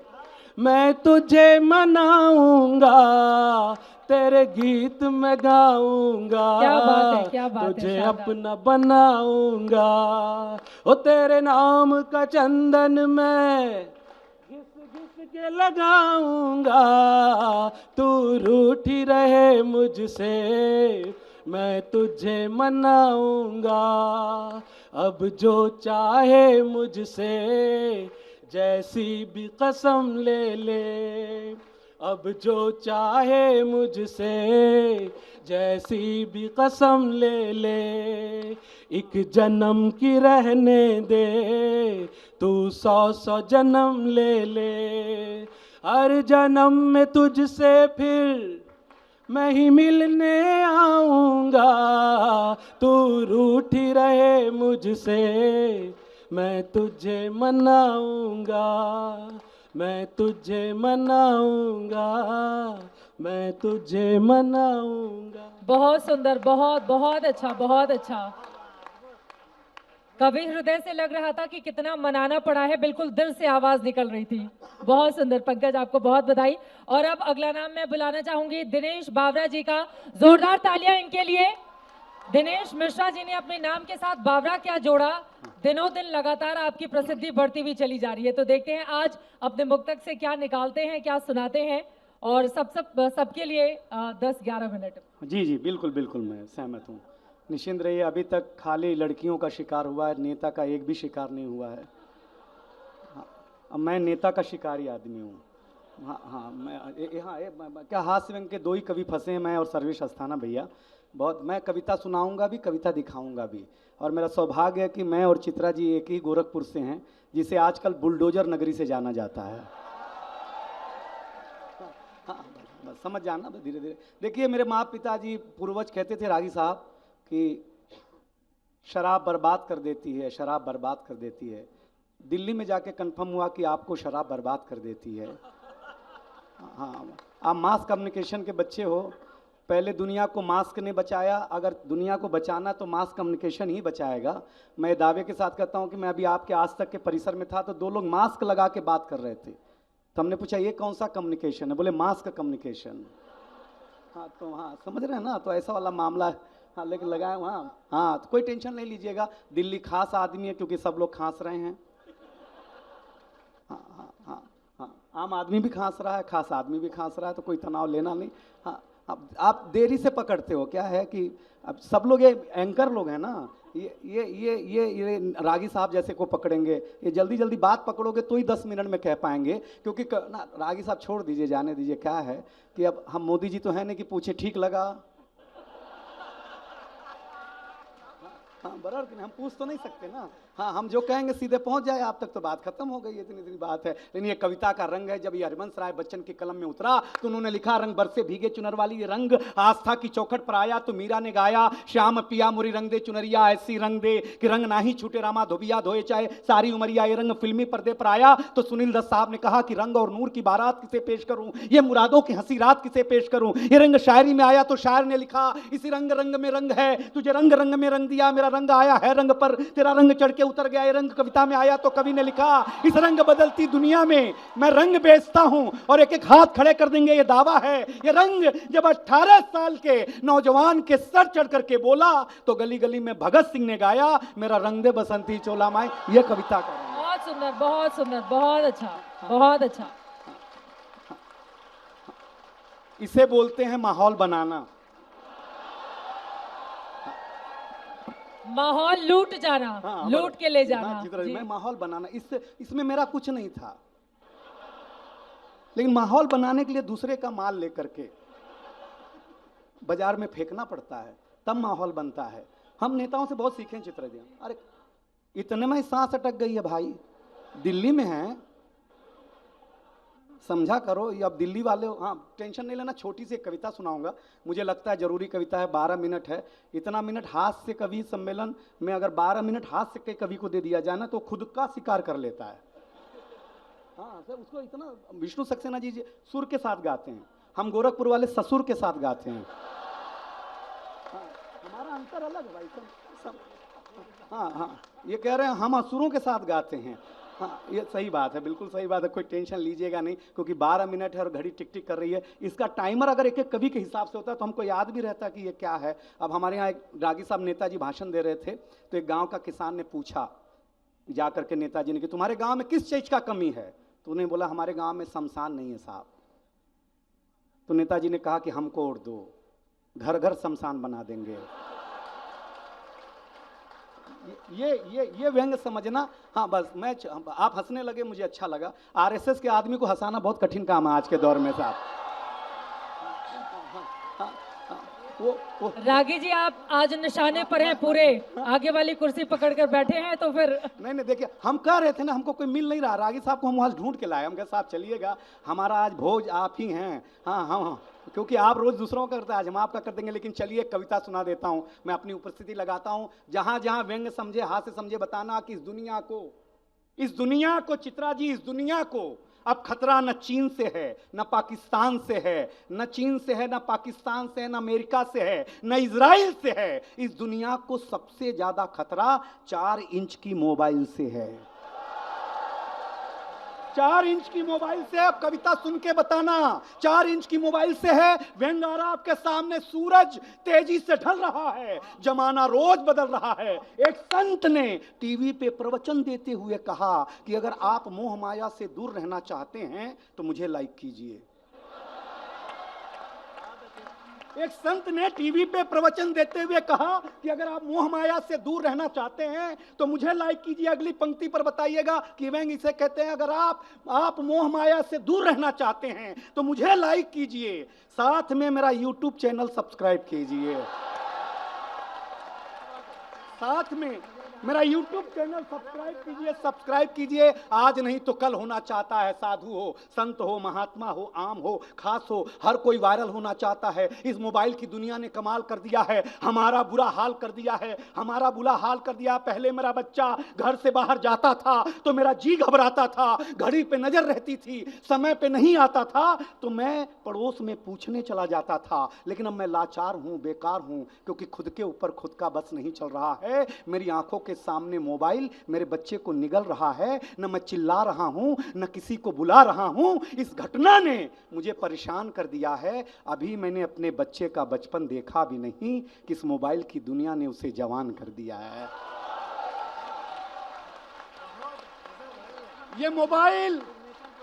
मैं तुझे मनाऊंगा, तेरे गीत मैं गाऊंगा, क्या बात है, क्या बात है, तुझे शानदार। अपना बनाऊंगा। ओ तेरे नाम का चंदन मैं घिस घिस के लगाऊंगा। तू रूठी रहे मुझसे मैं तुझे मनाऊंगा। अब जो चाहे मुझसे जैसी भी कसम ले ले, अब जो चाहे मुझसे जैसी भी कसम ले ले। एक जन्म की रहने दे तू 100 जन्म ले ले। हर जन्म में तुझसे फिर मैं ही मिलने आऊंगा। तू रूठी रहे मुझसे मैं तुझे मनाऊंगा, मैं तुझे मनाऊंगा, मैं तुझे मनाऊंगा। बहुत सुंदर, बहुत बहुत अच्छा, बहुत अच्छा। कवि हृदय से लग रहा था कि कितना मनाना पड़ा है, बिल्कुल दिल से आवाज निकल रही थी। बहुत सुंदर पंकज, आपको बहुत बधाई। और अब अगला नाम मैं बुलाना चाहूंगी दिनेश बावरा जी का। जोरदार तालियां इनके लिए। दिनेश मिश्रा जी ने अपने नाम के साथ बावरा क्या जोड़ा, दिनों दिन लगातार आपकी प्रसिद्धि बढ़ती हुई चली जा रही है। तो देखते हैं आज अपने मुक्तक से क्या निकालते हैं, क्या सुनाते हैं। और सबके लिए 10-11 मिनट। जी जी बिल्कुल बिल्कुल, मैं सहमत हूँ। निश्चिंत रहिए, अभी तक खाली लड़कियों का शिकार हुआ है, नेता का एक भी शिकार नहीं हुआ है। अब मैं नेता का शिकारी आदमी हूँ। हाँ हाँ, क्या हास्य व्यंग के दो ही कवि फंसे हैं, मैं और सर्वेश अस्थाना भैया। बहुत मैं कविता सुनाऊंगा भी, कविता दिखाऊंगा भी। और मेरा सौभाग्य है कि मैं और चित्रा जी एक ही गोरखपुर से हैं, जिसे आजकल बुलडोजर नगरी से जाना जाता है। हाँ, बस समझ जाना धीरे धीरे। देखिए, मेरे माँ पिताजी पूर्वज कहते थे रागी साहब कि शराब बर्बाद कर देती है, शराब बर्बाद कर देती है। दिल्ली में जाके कंफर्म हुआ कि आपको शराब बर्बाद कर देती है। हाँ, आप मास कम्युनिकेशन के बच्चे हो। पहले दुनिया को मास्क ने बचाया, अगर दुनिया को बचाना तो मास कम्युनिकेशन ही बचाएगा। मैं दावे के साथ कहता हूँ कि मैं अभी आपके आज तक के परिसर में था तो दो लोग मास्क लगा के बात कर रहे थे, तो हमने पूछा ये कौन सा कम्युनिकेशन है, बोले मास्क कम्युनिकेशन। हाँ तो हाँ, समझ रहे हैं ना, तो ऐसा वाला मामला है। हाँ, लेकिन लगाए वहाँ। हाँ, तो कोई टेंशन नहीं लीजिएगा, दिल्ली खास आदमी है क्योंकि सब लोग खांस रहे हैं। हाँ हाँ हाँ हाँ, आम आदमी भी खांस रहा है, खास आदमी भी खांस रहा है, तो कोई तनाव लेना नहीं। हाँ, अब आप देरी से पकड़ते हो, क्या है कि अब सब लोग ये एंकर लोग हैं ना, ये रागी साहब जैसे को पकड़ेंगे, ये जल्दी जल्दी बात पकड़ोगे तो ही 10 मिनट में कह पाएंगे। क्योंकि ना, रागी साहब छोड़ दीजिए, जाने दीजिए। क्या है कि अब हम मोदी जी तो है नहीं कि पूछे ठीक लगा। हाँ, बराबर कि हम पूछ तो नहीं सकते ना। हाँ, हम जो कहेंगे सीधे पहुंच जाए आप तक, तो बात खत्म हो गई। इतनी इतनी बात है। लेकिन ये कविता का रंग है। जब ये हरिवंश राय बच्चन की कलम में उतरा तो उन्होंने लिखा, रंग बरसे भीगे चुनर वाली ये रंग, आस्था की चौखट पर आया तो मीरा ने गाया, श्याम पिया मुरी रंग दे चुनरिया ऐसी रंग दे कि रंग ना ही छूटे रामा धोबिया धोए चाहे सारी उमरिया। ये रंग फिल्मी पर्दे पर आया तो सुनील दत्त साहब ने कहा कि रंग और नूर की बारात किसे पेश करूं, ये मुरादों की हंसी रात किसे पेश करूं। ये रंग शायरी में आया तो शायर ने लिखा, इसी रंग रंग में रंग है, तुझे रंग रंग में रंग दिया, मेरा रंग आया है रंग पर, तेरा रंग चढ़ के उतर गया। ये रंग कविता में आया तो कवि ने लिखा, इस रंग बदलती दुनिया में मैं रंग बेचता हूं और एक एक हाथ खड़े कर देंगे ये दावा है। ये रंग जब 18 साल के नौजवान के सर चढ़ करके बोला तो गली गली में भगत सिंह ने गाया, मेरा रंग दे बसंती चोला माए। ये कविता का रंग। बहुत सुंदर, बहुत सुंदर, बहुत अच्छा, बहुत अच्छा। इसे बोलते हैं माहौल बनाना। माहौल लूट जाना, हाँ, लूट के ले जाना। हाँ, जी। मैं माहौल बनाना, इसमें मेरा कुछ नहीं था, लेकिन माहौल बनाने के लिए दूसरे का माल लेकर के बाजार में फेंकना पड़ता है, तब माहौल बनता है। हम नेताओं से बहुत सीखे चित्र जी। अरे इतने में सांस अटक गई है भाई, दिल्ली में है, समझा करो। ये अब दिल्ली वाले हो। हाँ, टेंशन नहीं लेना, छोटी सी एक कविता सुनाऊंगा, मुझे लगता है जरूरी कविता है, 12 मिनट है। इतना मिनट हास्य कवि सम्मेलन में अगर 12 मिनट हास्य के कवि को दे दिया जाए ना तो खुद का शिकार कर लेता है। हाँ सर, उसको इतना, विष्णु सक्सेना जी सुर के साथ गाते हैं, हम गोरखपुर वाले ससुर के साथ गाते हैं। हाँ, हमारा अंतर अलग है भाई सब। हाँ हाँ, ये कह रहे हैं हम असुरों के साथ गाते हैं। हाँ, ये सही बात है, बिल्कुल सही बात है, कोई टेंशन लीजिएगा नहीं, क्योंकि 12 मिनट है और घड़ी टिक टिक कर रही है। इसका टाइमर अगर एक एक कवि के हिसाब से होता है तो हमको याद भी रहता कि ये क्या है। अब हमारे यहाँ एक रागी साहब नेताजी भाषण दे रहे थे, तो एक गांव का किसान ने पूछा जा करके नेताजी ने कि तुम्हारे गांव में किस चीज का कमी है, तो उन्हें बोला हमारे गांव में शमशान नहीं है साहब। तो नेताजी ने कहा कि हमको और दो, घर घर शमशान बना देंगे। ये व्यंग समझना। हाँ बस, मैं आप हंसने लगे, मुझे अच्छा लगा। आरएसएस के आदमी को हंसाना बहुत कठिन काम है आज के दौर में साहब। वो रागी जी, आप आज निशाने पर हैं पूरे, आगे वाली कुर्सी पकड़कर बैठे हैं तो फिर। नहीं, देखिए हम कह रहे थे ना, हमको कोई मिल नहीं रहा, रागी साहब को हम वहां ढूंढ के लाए। हम कहे साहब चलिएगा, हमारा आज भोज आप ही हैं। हाँ हाँ, क्योंकि आप रोज दूसरों का करते हैं, आज हम आपका कर देंगे। लेकिन चलिए कविता सुना देता हूं, मैं अपनी उपस्थिति लगाता हूं। जहां जहां व्यंग समझे, हास्य समझे, बताना कि इस दुनिया को चित्रा जी, इस दुनिया को अब खतरा न चीन से है, न पाकिस्तान से है, न चीन से है, न पाकिस्तान से है, न अमेरिका से है, न इजराइल से है। इस दुनिया को सबसे ज्यादा खतरा 4 इंच की मोबाइल से है। 4 इंच की मोबाइल से। अब कविता सुन के बताना, 4 इंच की मोबाइल से है। व्यंग आ रहा आपके सामने, सूरज तेजी से ढल रहा है, जमाना रोज बदल रहा है। एक संत ने टीवी पे प्रवचन देते हुए कहा कि अगर आप मोह माया से दूर रहना चाहते हैं तो मुझे लाइक कीजिए। एक संत ने टीवी पे प्रवचन देते हुए कहा कि अगर आप मोह माया से दूर रहना चाहते हैं तो मुझे लाइक कीजिए, अगली पंक्ति पर बताइएगा कि वह इसे कहते हैं, अगर आप मोह माया से दूर रहना चाहते हैं तो मुझे लाइक कीजिए, साथ में मेरा यूट्यूब चैनल सब्सक्राइब कीजिए, साथ में मेरा YouTube चैनल सब्सक्राइब कीजिए। आज नहीं तो कल होना चाहता है, साधु हो, संत हो, महात्मा हो, आम हो, खास हो, हर कोई वायरल होना चाहता है। इस मोबाइल की दुनिया ने कमाल कर दिया है, हमारा बुरा हाल कर दिया है, हमारा बुरा हाल कर दिया। पहले मेरा बच्चा घर से बाहर जाता था तो मेरा जी घबराता था, घड़ी पे नजर रहती थी, समय पे नहीं आता था तो मैं पड़ोस में पूछने चला जाता था। लेकिन अब मैं लाचार हूं, बेकार हूं, क्योंकि खुद के ऊपर खुद का बस नहीं चल रहा है। मेरी आंखों के सामने मोबाइल मेरे बच्चे को निगल रहा है, न मैं चिल्ला रहा हूं, न किसी को बुला रहा हूं। इस घटना ने मुझे परेशान कर दिया है। अभी मैंने अपने बच्चे का बचपन देखा भी नहीं कि इस मोबाइल की दुनिया ने उसे जवान कर दिया है। ये मोबाइल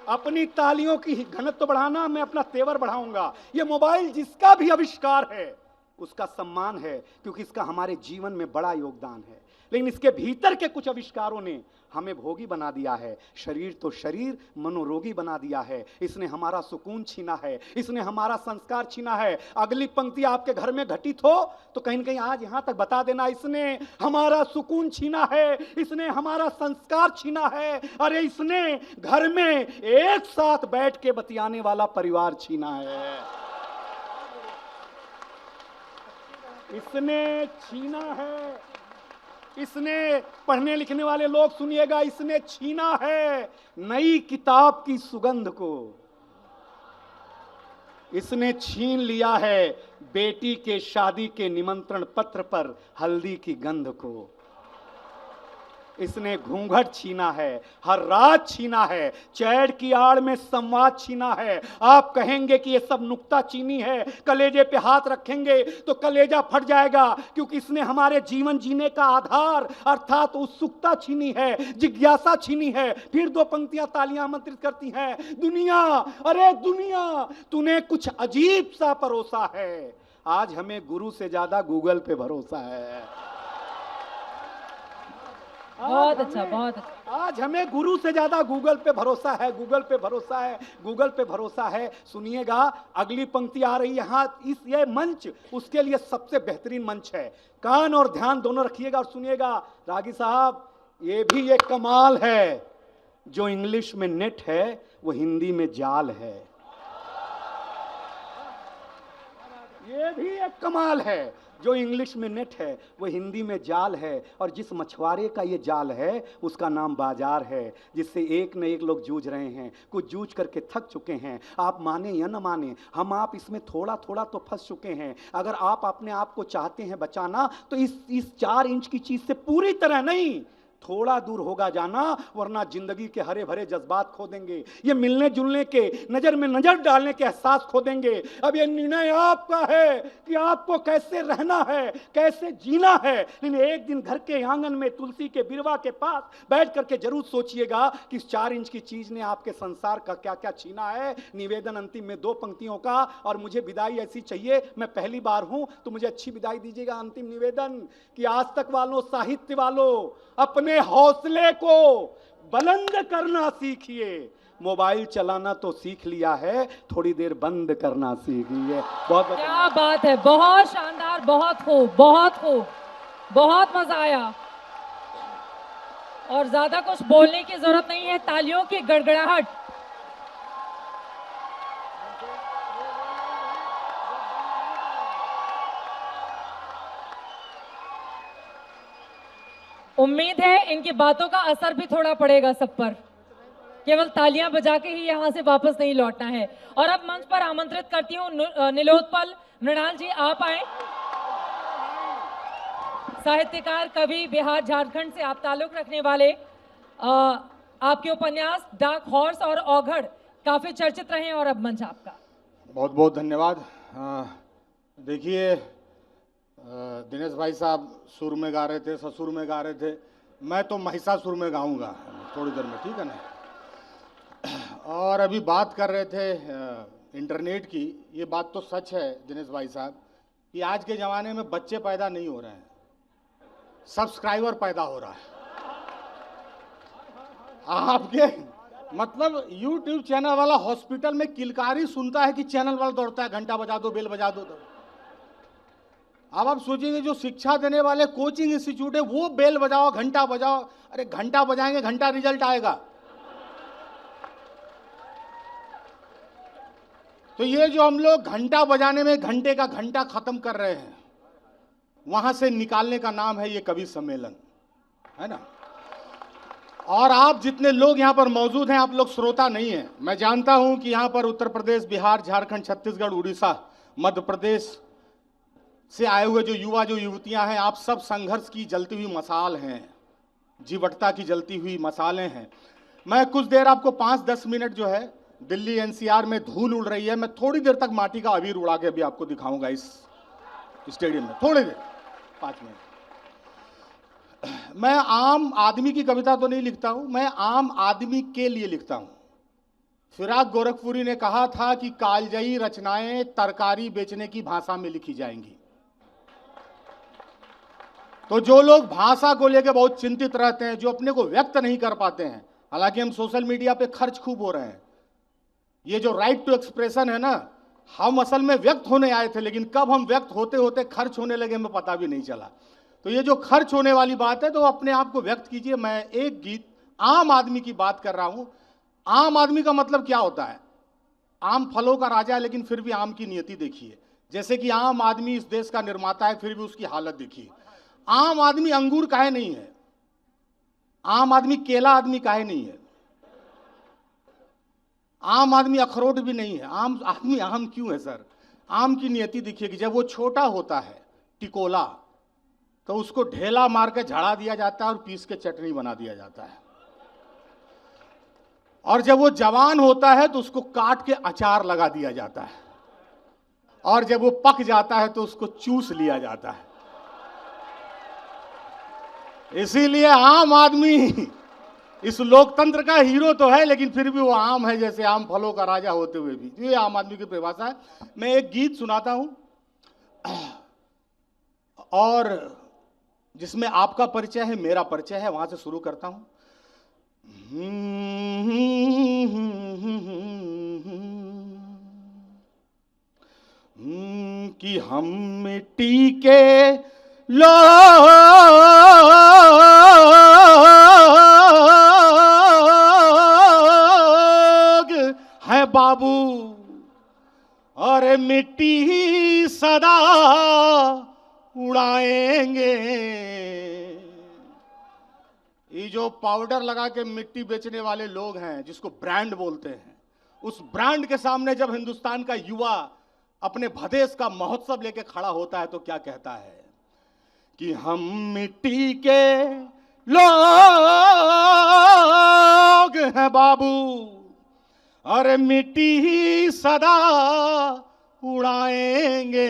अपनी तालियों की घनत्व बढ़ाना, मैं अपना तेवर बढ़ाऊंगा। ये मोबाइल जिसका भी आविष्कार है उसका सम्मान है, क्योंकि इसका हमारे जीवन में बड़ा योगदान है। लेकिन इसके भीतर के कुछ आविष्कारों ने हमें भोगी बना दिया है। शरीर तो शरीर, मनोरोगी बना दिया है। इसने हमारा सुकून छीना है, इसने हमारा संस्कार छीना है। अगली पंक्ति आपके घर में घटित हो तो कहीं न कहीं आज यहां तक बता देना, इसने हमारा सुकून छीना है, इसने हमारा संस्कार छीना है। अरे इसने घर में एक साथ बैठ के बतियाने वाला परिवार छीना है, इसने छीना है। इसने, पढ़ने लिखने वाले लोग सुनिएगा, इसने छीना है नई किताब की सुगंध को। इसने छीन लिया है बेटी के शादी के निमंत्रण पत्र पर हल्दी की गंध को। इसने घूंघट छीना है, हर रात छीना है, चैड़ की आड़ में संवाद छीना है। आप कहेंगे कि ये सब नुक्ता चीनी है, कलेजे पे हाथ रखेंगे तो कलेजा फट जाएगा, क्योंकि इसने हमारे जीवन जीने का आधार अर्थात उत्सुकता छीनी है, जिज्ञासा छीनी है। फिर दो पंक्तियां तालियां आमंत्रित करती हैं, दुनिया, अरे दुनिया तूने कुछ अजीब सा परोसा है। आज हमें गुरु से ज्यादा गूगल पे भरोसा है। बहुत अच्छा, बहुत अच्छा। आज हमें गुरु से ज्यादा गूगल पे भरोसा है, गूगल पे भरोसा है, गूगल पे भरोसा है। सुनिएगा, अगली पंक्ति आ रही है यहां। ये मंच उसके लिए सबसे बेहतरीन मंच है। कान और ध्यान दोनों रखिएगा और सुनिएगा। रागी साहब, ये भी एक कमाल है, जो इंग्लिश में नेट है वो हिंदी में जाल है। ये भी एक कमाल है, जो इंग्लिश में नेट है वो हिंदी में जाल है। और जिस मछुआरे का ये जाल है उसका नाम बाजार है, जिससे एक न एक लोग जूझ रहे हैं, कुछ जूझ करके थक चुके हैं। आप माने या न माने, हम आप इसमें थोड़ा थोड़ा तो फंस चुके हैं। अगर आप अपने आप को चाहते हैं बचाना तो इस 4 इंच की चीज से पूरी तरह नहीं, थोड़ा दूर होगा जाना, वरना जिंदगी के हरे भरे जज्बात खो देंगे, ये मिलने जुलने के, नजर में नजर डालने के एहसास खो देंगे। अब ये निर्णय आपका है कि आपको कैसे रहना है, कैसे जीना है। लेकिन एक दिन घर के आंगन में तुलसी के बिरवा के पास बैठ करके जरूर सोचिएगा कि इस 4 इंच की चीज ने आपके संसार का क्या क्या छीना है। निवेदन अंतिम में 2 पंक्तियों का, और मुझे विदाई ऐसी चाहिए, मैं पहली बार हूं तो मुझे अच्छी विदाई दीजिएगा। अंतिम निवेदन कि आज तक वालों, साहित्य वालों, अपने हौसले को बुलंद करना सीखिए। मोबाइल चलाना तो सीख लिया है, थोड़ी देर बंद करना सीखिए। बहुत क्या बात है, बहुत शानदार, बहुत खूब, बहुत खूब, बहुत मजा आया। और ज्यादा कुछ बोलने की जरूरत नहीं है, तालियों की गड़गड़ाहट। उम्मीद है इनकी बातों का असर भी थोड़ा पड़ेगा सब पर। केवल तालियां बजा के ही यहां से वापस नहीं लौटना है। और अब मंच पर आमंत्रित करती हूं नीलोत्पल मृणाल जी, आप आए। साहित्यकार, कवि, बिहार झारखंड से आप ताल्लुक रखने वाले। आपके उपन्यास डार्क हॉर्स और औघड़ काफी चर्चित रहे, और अब मंच आपका। बहुत बहुत धन्यवाद। देखिए, दिनेश भाई साहब सुर में गा रहे थे, ससुर में गा रहे थे, मैं तो महिषासुर में गाऊंगा थोड़ी देर में, ठीक है ना। और अभी बात कर रहे थे इंटरनेट की, ये बात तो सच है दिनेश भाई साहब कि आज के ज़माने में बच्चे पैदा नहीं हो रहे हैं, सब्सक्राइबर पैदा हो रहा है। आपके मतलब YouTube चैनल वाला हॉस्पिटल में किलकारी सुनता है कि चैनल वाला दौड़ता है, घंटा बजा दो, बेल बजा दो। अब आप सोचिए जो शिक्षा देने वाले कोचिंग इंस्टीट्यूट है वो बेल बजाओ, घंटा बजाओ। अरे घंटा बजाएंगे, घंटा रिजल्ट आएगा। तो ये जो हम लोग घंटा बजाने में घंटे का घंटा खत्म कर रहे हैं, वहां से निकालने का नाम है ये कवि सम्मेलन, है ना। और आप जितने लोग यहाँ पर मौजूद हैं, आप लोग श्रोता नहीं हैं। मैं जानता हूं कि यहाँ पर उत्तर प्रदेश, बिहार, झारखंड, छत्तीसगढ़, उड़ीसा, मध्य प्रदेश से आए हुए जो युवा, जो युवतियां हैं, आप सब संघर्ष की जलती हुई मसाल हैं, जीवटता की जलती हुई मसालें हैं। मैं कुछ देर आपको 5-10 मिनट जो है, दिल्ली एनसीआर में धूल उड़ रही है, मैं थोड़ी देर तक माटी का अबीर उड़ा के भी आपको दिखाऊंगा इस स्टेडियम में, थोड़ी देर, 5 मिनट। मैं आम आदमी की कविता तो नहीं लिखता हूं, मैं आम आदमी के लिए लिखता हूं। फिराक गोरखपुरी ने कहा था कि कालजयी रचनाएं तरकारी बेचने की भाषा में लिखी जाएंगी। तो जो लोग भाषा को लेकर बहुत चिंतित रहते हैं, जो अपने को व्यक्त नहीं कर पाते हैं, हालांकि हम सोशल मीडिया पे खर्च खूब हो रहे हैं, ये जो राइट टू एक्सप्रेशन है ना, हम असल में व्यक्त होने आए थे, लेकिन कब हम व्यक्त होते होते खर्च होने लगे हमें पता भी नहीं चला। तो ये जो खर्च होने वाली बात है, तो अपने आप को व्यक्त कीजिए। मैं एक गीत आम आदमी की बात कर रहा हूं। आम आदमी का मतलब क्या होता है? आम फलों का राजा है, लेकिन फिर भी आम की नियति देखिए। जैसे कि आम आदमी इस देश का निर्माता है, फिर भी उसकी हालत देखिए। आम आदमी अंगूर काहे नहीं है? आम आदमी केला आदमी काहे नहीं है? आम आदमी अखरोट भी नहीं है। आम आदमी आम क्यों है सर? आम की नियति देखिए कि जब वो छोटा होता है, टिकोला, तो उसको ढेला मार के झड़ा दिया जाता है और पीस के चटनी बना दिया जाता है। और जब वो जवान होता है तो उसको काट के अचार लगा दिया जाता है। और जब वो पक जाता है तो उसको चूस लिया जाता है। इसीलिए आम आदमी इस लोकतंत्र का हीरो तो है, लेकिन फिर भी वो आम है, जैसे आम फलों का राजा होते हुए भी। ये आम आदमी की परिभाषा है। मैं एक गीत सुनाता हूं और जिसमें आपका परिचय है, मेरा परिचय है, वहां से शुरू करता हूं। कि हम मिट्टी के लोग हैं बाबू, और मिट्टी ही सदा उड़ाएंगे। ये जो पाउडर लगा के मिट्टी बेचने वाले लोग हैं, जिसको ब्रांड बोलते हैं, उस ब्रांड के सामने जब हिंदुस्तान का युवा अपने भदेश का महोत्सव लेके खड़ा होता है तो क्या कहता है कि हम मिट्टी के लोग हैं बाबू, और मिट्टी ही सदा उड़ाएंगे।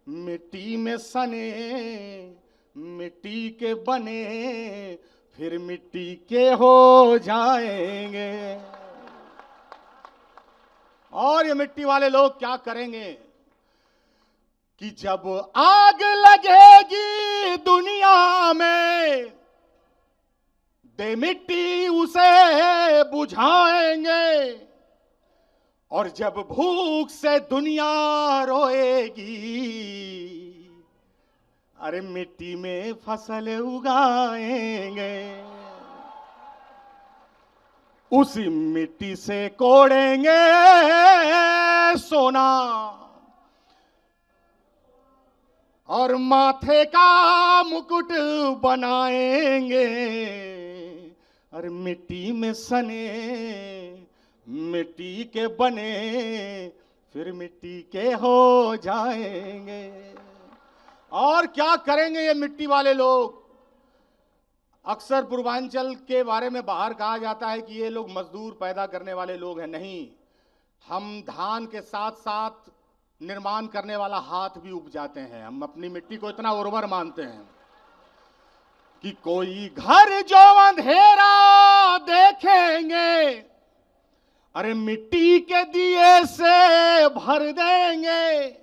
मिट्टी में सने, मिट्टी के बने, फिर मिट्टी के हो जाएंगे। और ये मिट्टी वाले लोग क्या करेंगे कि जब आग लगेगी दुनिया में, दे मिट्टी उसे बुझाएंगे। और जब भूख से दुनिया रोएगी, अरे मिट्टी में फसल उगाएंगे। उसी मिट्टी से कोड़ेंगे सोना, और माथे का मुकुट बनाएंगे। और मिट्टी में सने, मिट्टी के बने, फिर मिट्टी के हो जाएंगे। और क्या करेंगे ये मिट्टी वाले लोग? अक्सर पूर्वांचल के बारे में बाहर कहा जाता है कि ये लोग मजदूर पैदा करने वाले लोग हैं। नहीं, हम धान के साथ साथ निर्माण करने वाला हाथ भी उपजाते हैं। हम अपनी मिट्टी को इतना उर्वर मानते हैं कि कोई घर जो अंधेरा देखेंगे, अरे मिट्टी के दिए से भर देंगे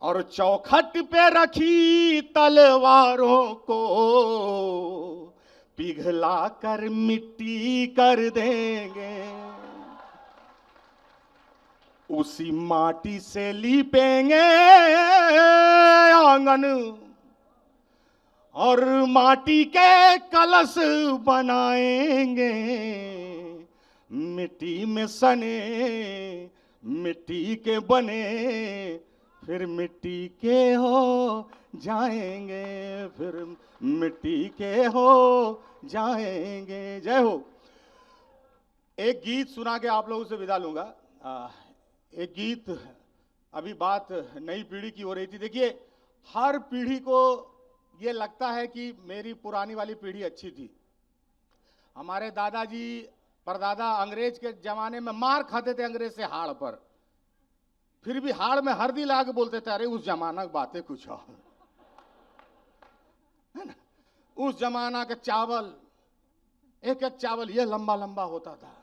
और चौखट पे रखी तलवारों को पिघला कर मिट्टी कर देंगे। उसी माटी से लीपेंगे आंगन और माटी के कलश बनाएंगे। मिट्टी में सने मिट्टी के बने फिर मिट्टी के हो जाएंगे, फिर मिट्टी के हो जाएंगे। जय हो। एक गीत सुना के आप लोगों से विदा लूंगा। एक गीत, अभी बात नई पीढ़ी की हो रही थी। देखिए, हर पीढ़ी को ये लगता है कि मेरी पुरानी वाली पीढ़ी अच्छी थी। हमारे दादाजी परदादा अंग्रेज के जमाने में मार खाते थे अंग्रेज से हाड़ पर, फिर भी हाड़ में हल्दी ला के बोलते थे अरे उस जमाना की बातें कुछ और है ना। उस जमाना के चावल, एक एक चावल ये लंबा लंबा होता था।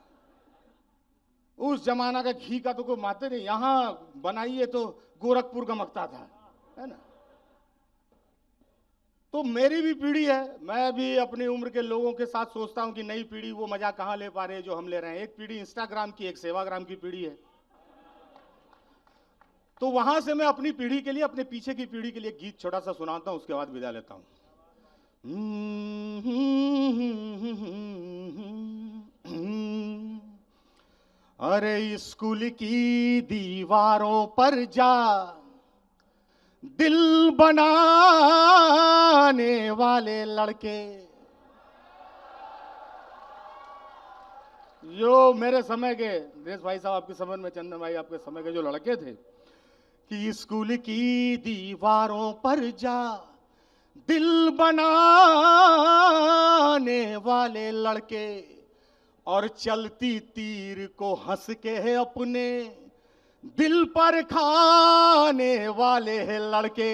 उस जमाना का घी का तो कोई माते नहीं, यहां बनाइए तो गोरखपुर गमकता था, है ना। तो मेरी भी पीढ़ी है, मैं भी अपनी उम्र के लोगों के साथ सोचता हूं कि नई पीढ़ी वो मजा कहां ले पा रहे हैं जो हम ले रहे हैं। एक पीढ़ी इंस्टाग्राम की, एक सेवाग्राम की पीढ़ी है। तो वहां से मैं अपनी पीढ़ी के लिए, अपने पीछे की पीढ़ी के लिए गीत छोटा सा सुनाता हूं, उसके बाद विदा लेता हूं। अरे स्कूल की दीवारों पर जा दिल बनाने वाले लड़के, जो मेरे समय के देश भाई साहब आपके समय में, चंदन भाई आपके समय के जो लड़के थे, कि स्कूल की दीवारों पर जा दिल बनाने वाले लड़के और चलती तीर को हंस के अपने दिल पर खाने वाले हैं लड़के।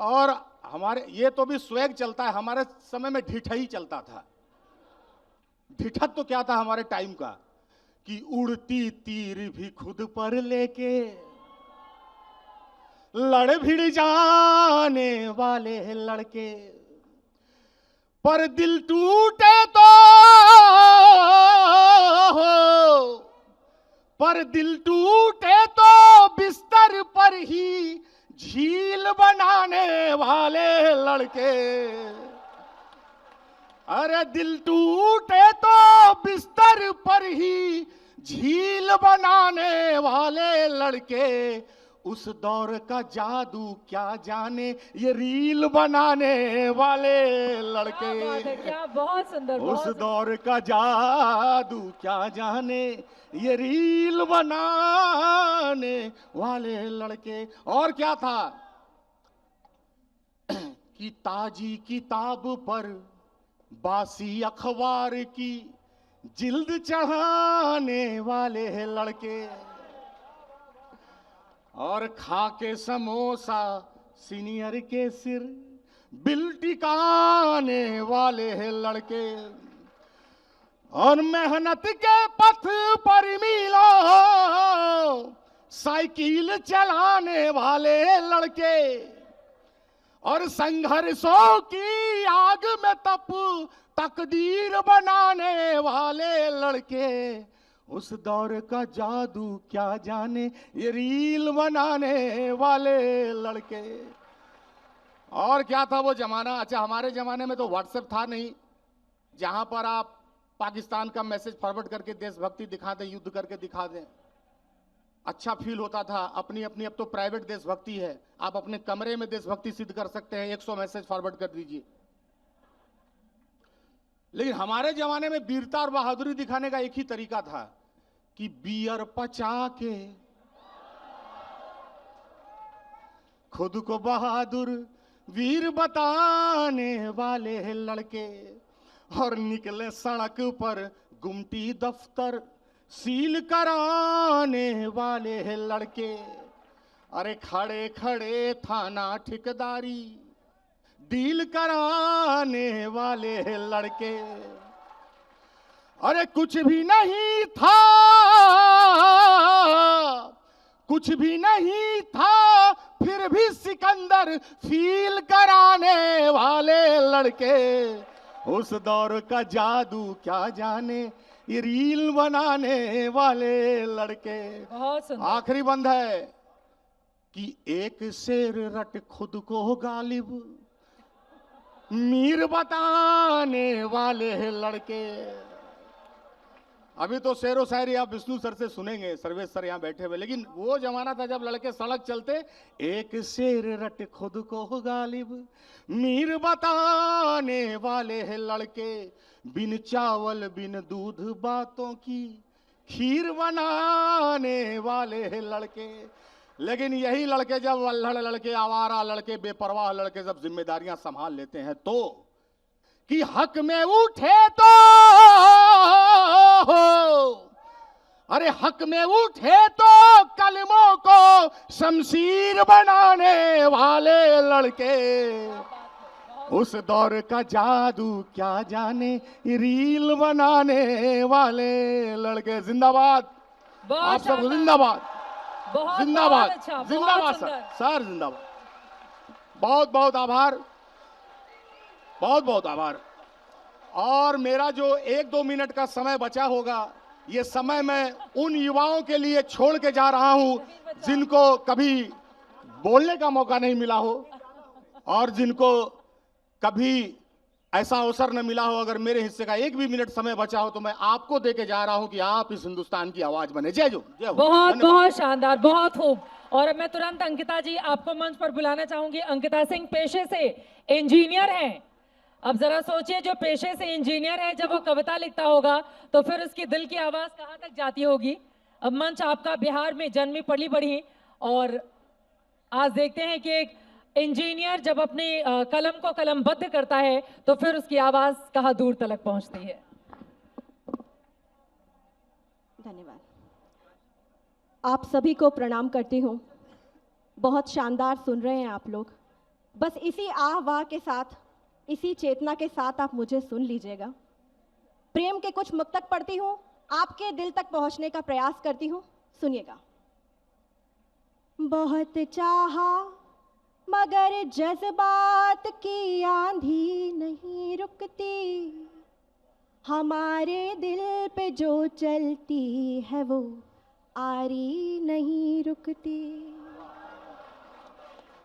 और हमारे ये तो भी स्वैग चलता है, हमारे समय में ढिठई चलता था। ढिठत तो क्या था हमारे टाइम का, कि उड़ती तीर भी खुद पर लेके लड़ भिड़ जाने वाले हैं लड़के। पर दिल टूटे तो पर दिल टूटे तो बिस्तर पर ही झील बनाने वाले लड़के। अरे दिल टूटे तो बिस्तर पर ही झील बनाने वाले लड़के। उस दौर का जादू क्या जाने ये रील बनाने वाले लड़के। क्या बात है, क्या बहुत सुंदर। उस दौर का जादू क्या जाने ये रील बनाने वाले लड़के। और क्या था कि ताजी किताब पर बासी अखबार की जिल्द चढ़ाने वाले हैं लड़के। और खा के समोसा सीनियर के सिर बिल टिकाने वाले हैं लड़के। और मेहनत के पथ पर मीलों साइकिल चलाने वाले लड़के। और संघर्षों की आग में तप तकदीर बनाने वाले लड़के। उस दौर का जादू क्या जाने ये रील बनाने वाले लड़के। और क्या था वो जमाना। अच्छा, हमारे जमाने में तो व्हाट्सएप था नहीं, जहां पर आप पाकिस्तान का मैसेज फॉरवर्ड करके देशभक्ति दिखा दें, युद्ध करके दिखा दें, अच्छा फील होता था। अपनी अपनी अब तो प्राइवेट देशभक्ति है, आप अपने कमरे में देशभक्ति सिद्ध कर सकते हैं, 100 मैसेज फॉरवर्ड कर दीजिए। लेकिन हमारे जमाने में वीरता और बहादुरी दिखाने का एक ही तरीका था कि बियर पचा के खुद को बहादुर वीर बताने वाले हैं लड़के। और निकले सड़क पर गुमटी दफ्तर सील कराने वाले हैं लड़के। अरे खड़े खड़े थाना ठेकेदारी डील कराने वाले हैं लड़के। अरे कुछ भी नहीं था, कुछ भी नहीं था, फिर भी सिकंदर फील कराने वाले लड़के, उस दौर का जादू क्या जाने, ये रील बनाने वाले लड़के। बहुत सुंदर। आखिरी बंद है कि एक शेर रट खुद को गालिब, मीर बताने वाले लड़के। अभी तो शेरो शायरी आप विष्णु सर से सुनेंगे, सर्वेश सर यहाँ बैठे हुए, लेकिन वो जमाना था जब लड़के सड़क चलते, एक शेर रट खुद को गालिब, मीर बताने वाले हैं लड़के, बिन चावल बिन दूध बातों की खीर बनाने वाले हैं लड़के। लेकिन यही लड़के जब अल्हड़ लड़के, आवारा लड़के, बेपरवाह लड़के जब जिम्मेदारियां संभाल लेते हैं तो कि हक में उठे तो, अरे हक में उठे तो कलमों को शमशीर बनाने वाले लड़के, उस दौर का जादू क्या जाने, रील बनाने वाले लड़के। जिंदाबाद, आप सब जिंदाबाद, बहुत जिंदाबाद, अच्छा, बहुत जिंदाबाद सर, सुंदर। सर जिंदाबाद। बहुत बहुत आभार, बहुत बहुत आभार। और मेरा जो 1-2 मिनट का समय बचा होगा, ये समय मैं उन युवाओं के लिए छोड़ के जा रहा हूं जिनको कभी बोलने का मौका नहीं मिला हो और जिनको कभी ऐसा अवसर न मिला हो। अगर मेरे हिस्से का 1 भी मिनट समय बचा हो तो मैं आपको दे के जा रहा हूं कि आप इस हिंदुस्तान की आवाज बने। जय जो, जय हो। बहुत धन्यवाद। बहुत शानदार, बहुत खूब। और अब मैं तुरंत अंकिता जी आपको मंच पर बुलाना चाहूंगी। अंकिता सिंह पेशे से इंजीनियर हैं। अब जरा सोचिए, जो पेशे से इंजीनियर है, जब वो कविता लिखता होगा तो फिर उसकी दिल की आवाज कहाँ तक जाती होगी। अब मंच आपका, बिहार में जन्मी पली बढ़ी, और आज देखते हैं कि एक इंजीनियर जब अपनी कलम को कलमबद्ध करता है तो फिर उसकी आवाज कहाँ दूर तक पहुंचती है। धन्यवाद। आप सभी को प्रणाम करती हूँ। बहुत शानदार सुन रहे हैं आप लोग। बस इसी आह वाह के साथ, इसी चेतना के साथ आप मुझे सुन लीजिएगा। प्रेम के कुछ मुक्तक पढ़ती हूँ, आपके दिल तक पहुँचने का प्रयास करती हूँ, सुनिएगा। बहुत चाहा मगर जज्बात की आंधी नहीं रुकती, हमारे दिल पे जो चलती है वो आरी नहीं रुकती।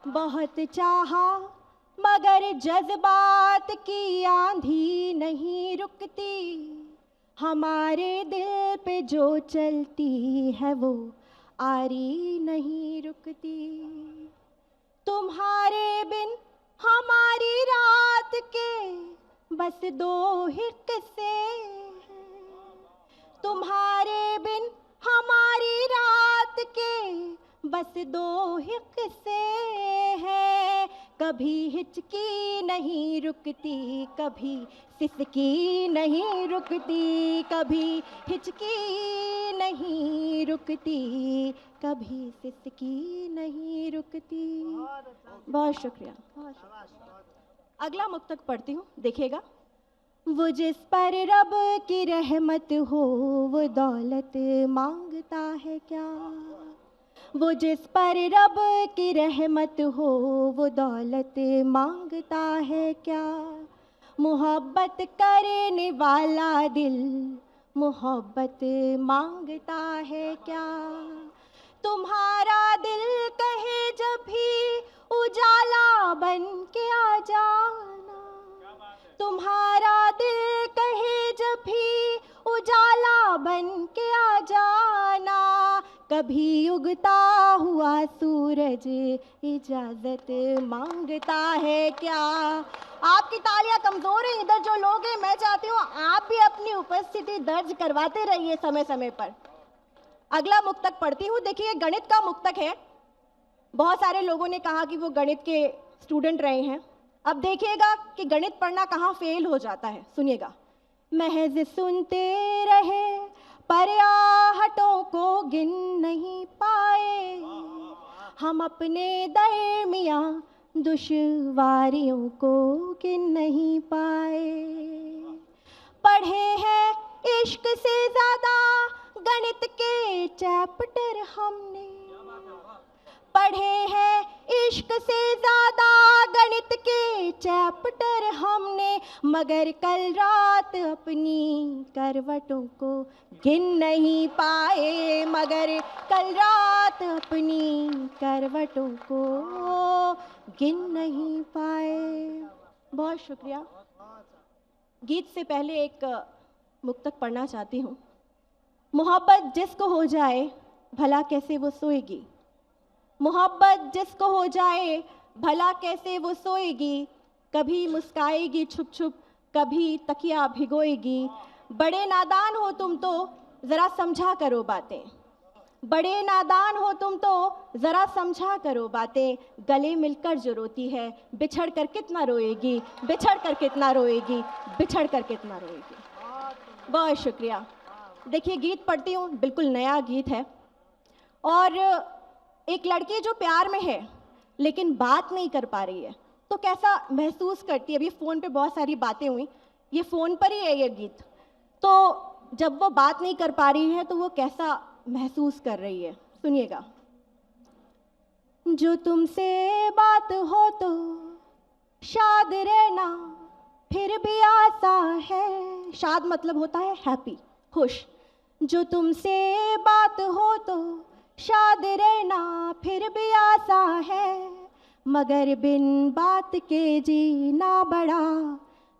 बहुत चाहा मगर जज्बात की आंधी नहीं रुकती, हमारे दिल पे जो चलती है वो आरी नहीं रुकती। तुम्हारे बिन हमारी रात के बस 2 ही किस्से हैं, तुम्हारे बिन हमारी रात के बस 2 ही किस्से हैं। कभी हिचकी नहीं रुकती, कभी सिसकी नहीं रुकती, कभी हिचकी नहीं रुकती, कभी सिसकी नहीं रुकती। बहुत शुक्रिया, बहुत शुक्रिया। अगला मुक्तक पढ़ती हूँ, देखिएगा। वो जिस पर रब की रहमत हो वो दौलत मांगता है क्या, वो जिस पर रब की रहमत हो वो दौलत मांगता है क्या। मोहब्बत करने वाला दिल मोहब्बत मांगता है क्या। तुम्हारा दिल कहे जब भी उजाला बन के आ जाना, तुम्हारा दिल कहे जब भी उजाला बन के आ जाना। कभी उगता हुआ सूरज इजाजत मांगता है क्या। आपकी तालियां कमजोर है, इधर जो लोग हैं, मैं चाहती हूँ आप भी अपनी उपस्थिति दर्ज करवाते रहिए समय समय पर। अगला मुक्तक पढ़ती हूँ, देखिए गणित का मुक्तक है। बहुत सारे लोगों ने कहा कि वो गणित के स्टूडेंट रहे हैं। अब देखिएगा कि गणित पढ़ना कहाँ फेल हो जाता है, सुनिएगा। महज सुनते रहे पर आहटों को गिन नहीं पाए, हम अपने दरमियाँ दुश्वारियों को गिन नहीं पाए। पढ़े हैं इश्क से ज्यादा गणित के चैप्टर हमने पढ़े हैं, इश्क से ज्यादा गणित के चैप्टर हमने, मगर कल रात अपनी करवटों को गिन नहीं पाए, मगर कल रात अपनी करवटों को गिन नहीं पाए। बहुत शुक्रिया। गीत से पहले एक मुक्तक पढ़ना चाहती हूँ। मोहब्बत जिसको हो जाए भला कैसे वो सोएगी, मोहब्बत जिसको हो जाए भला कैसे वो सोएगी, कभी मुस्काएगी छुप छुप कभी तकिया भिगोएगी। बड़े नादान हो तुम तो ज़रा समझा करो बातें, बड़े नादान हो तुम तो ज़रा समझा करो बातें, गले मिलकर जो रोती है बिछड़ कर कितना रोएगी, बिछड़ कर कितना रोएगी, बिछड़ कर कितना रोएगी। बहुत शुक्रिया। देखिए गीत पढ़ती हूँ, बिल्कुल नया गीत है और एक लड़की जो प्यार में है लेकिन बात नहीं कर पा रही है तो कैसा महसूस करती है। अभी फ़ोन पे बहुत सारी बातें हुई, ये फ़ोन पर ही है ये गीत, तो जब वो बात नहीं कर पा रही है तो वो कैसा महसूस कर रही है, सुनिएगा। जो तुमसे बात हो तो शाद रहना फिर भी आसा है, शाद मतलब होता है हैप्पी, खुश। जो तुमसे बात हो तो शाद रहना फिर भी आसा है, मगर बिन बात के जीना बड़ा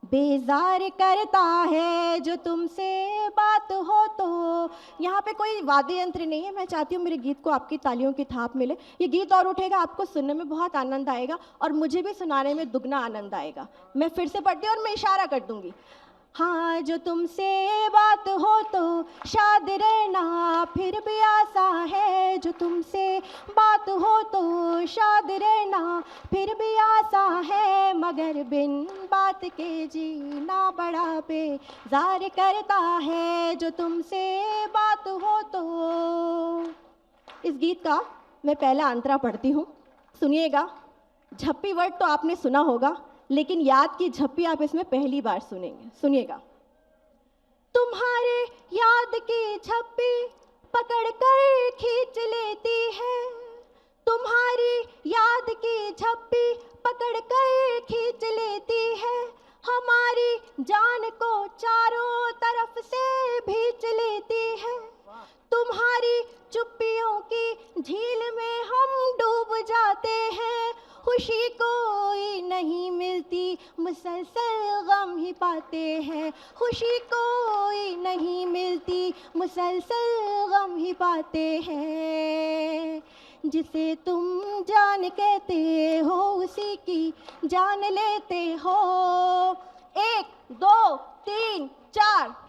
बेजार करता है। जो तुमसे बात हो तो, यहाँ पे कोई वाद्य यंत्र नहीं है, मैं चाहती हूँ मेरे गीत को आपकी तालियों की थाप मिले। ये गीत और उठेगा, आपको सुनने में बहुत आनंद आएगा और मुझे भी सुनाने में दुगना आनंद आएगा। मैं फिर से पढ़ती हूँ और मैं इशारा कर दूंगी। हाँ, जो तुमसे बात हो तो शाद रहना फिर भी आसा है, जो तुमसे बात हो तो शाद रहना फिर भी आसा है, मगर बिन बात के जीना बड़ा बेजार करता है। जो तुमसे बात हो तो, इस गीत का मैं पहला अंतरा पढ़ती हूँ, सुनिएगा। झप्पी वर्ड तो आपने सुना होगा लेकिन याद की झप्पी आप इसमें पहली बार सुनेंगे, सुनिएगा। तुम्हारे याद की झप्पी पकड़ कर खींच लेती है, तुम्हारी याद की झप्पी पकड़ कर खींच लेती है, हमारी जान को चारों तरफ से भींच लेती है। तुम्हारी चुप्पियों की झील में हम डूब जाते हैं, खुशी कोई नहीं मिलती मुसलसल गम ही पाते हैं, खुशी कोई नहीं मिलती मुसलसल गम ही पाते हैं। जिसे तुम जान कहते हो उसी की जान लेते हो, 1 2 3 4।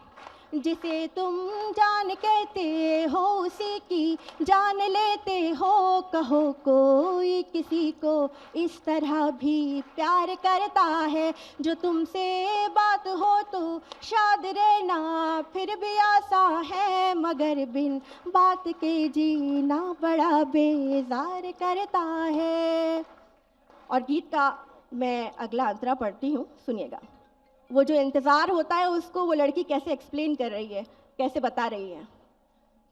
जिसे तुम जान कहते हो उसी की जान लेते हो, कहो कोई किसी को इस तरह भी प्यार करता है। जो तुमसे बात हो तो शाद रहना फिर भी आसा है, मगर बिन बात के जीना बड़ा बेजार करता है। और गीत का मैं अगला अंतरा पढ़ती हूँ, सुनिएगा। वो जो इंतज़ार होता है उसको वो लड़की कैसे एक्सप्लेन कर रही है, कैसे बता रही है।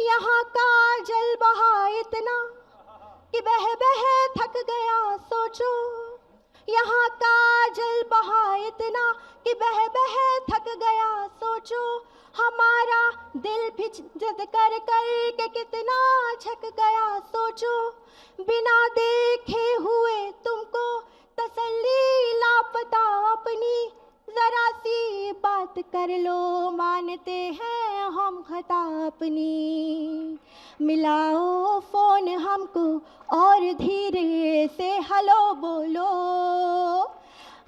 यहाँ का जल बहा इतना कि बह बह थक गया सोचो, यहाँ का जल बहा इतना कि बह बह थक गया सोचो, हमारा दिल भी जिद कर कर के कितना झक गया सोचो, बिना देखे हुए तुमको तसल्ली लापता अपनी, जरा सी बात कर लो मानते हैं हम खता अपनी। मिलाओ फोन हमको और धीरे से हेलो बोलो,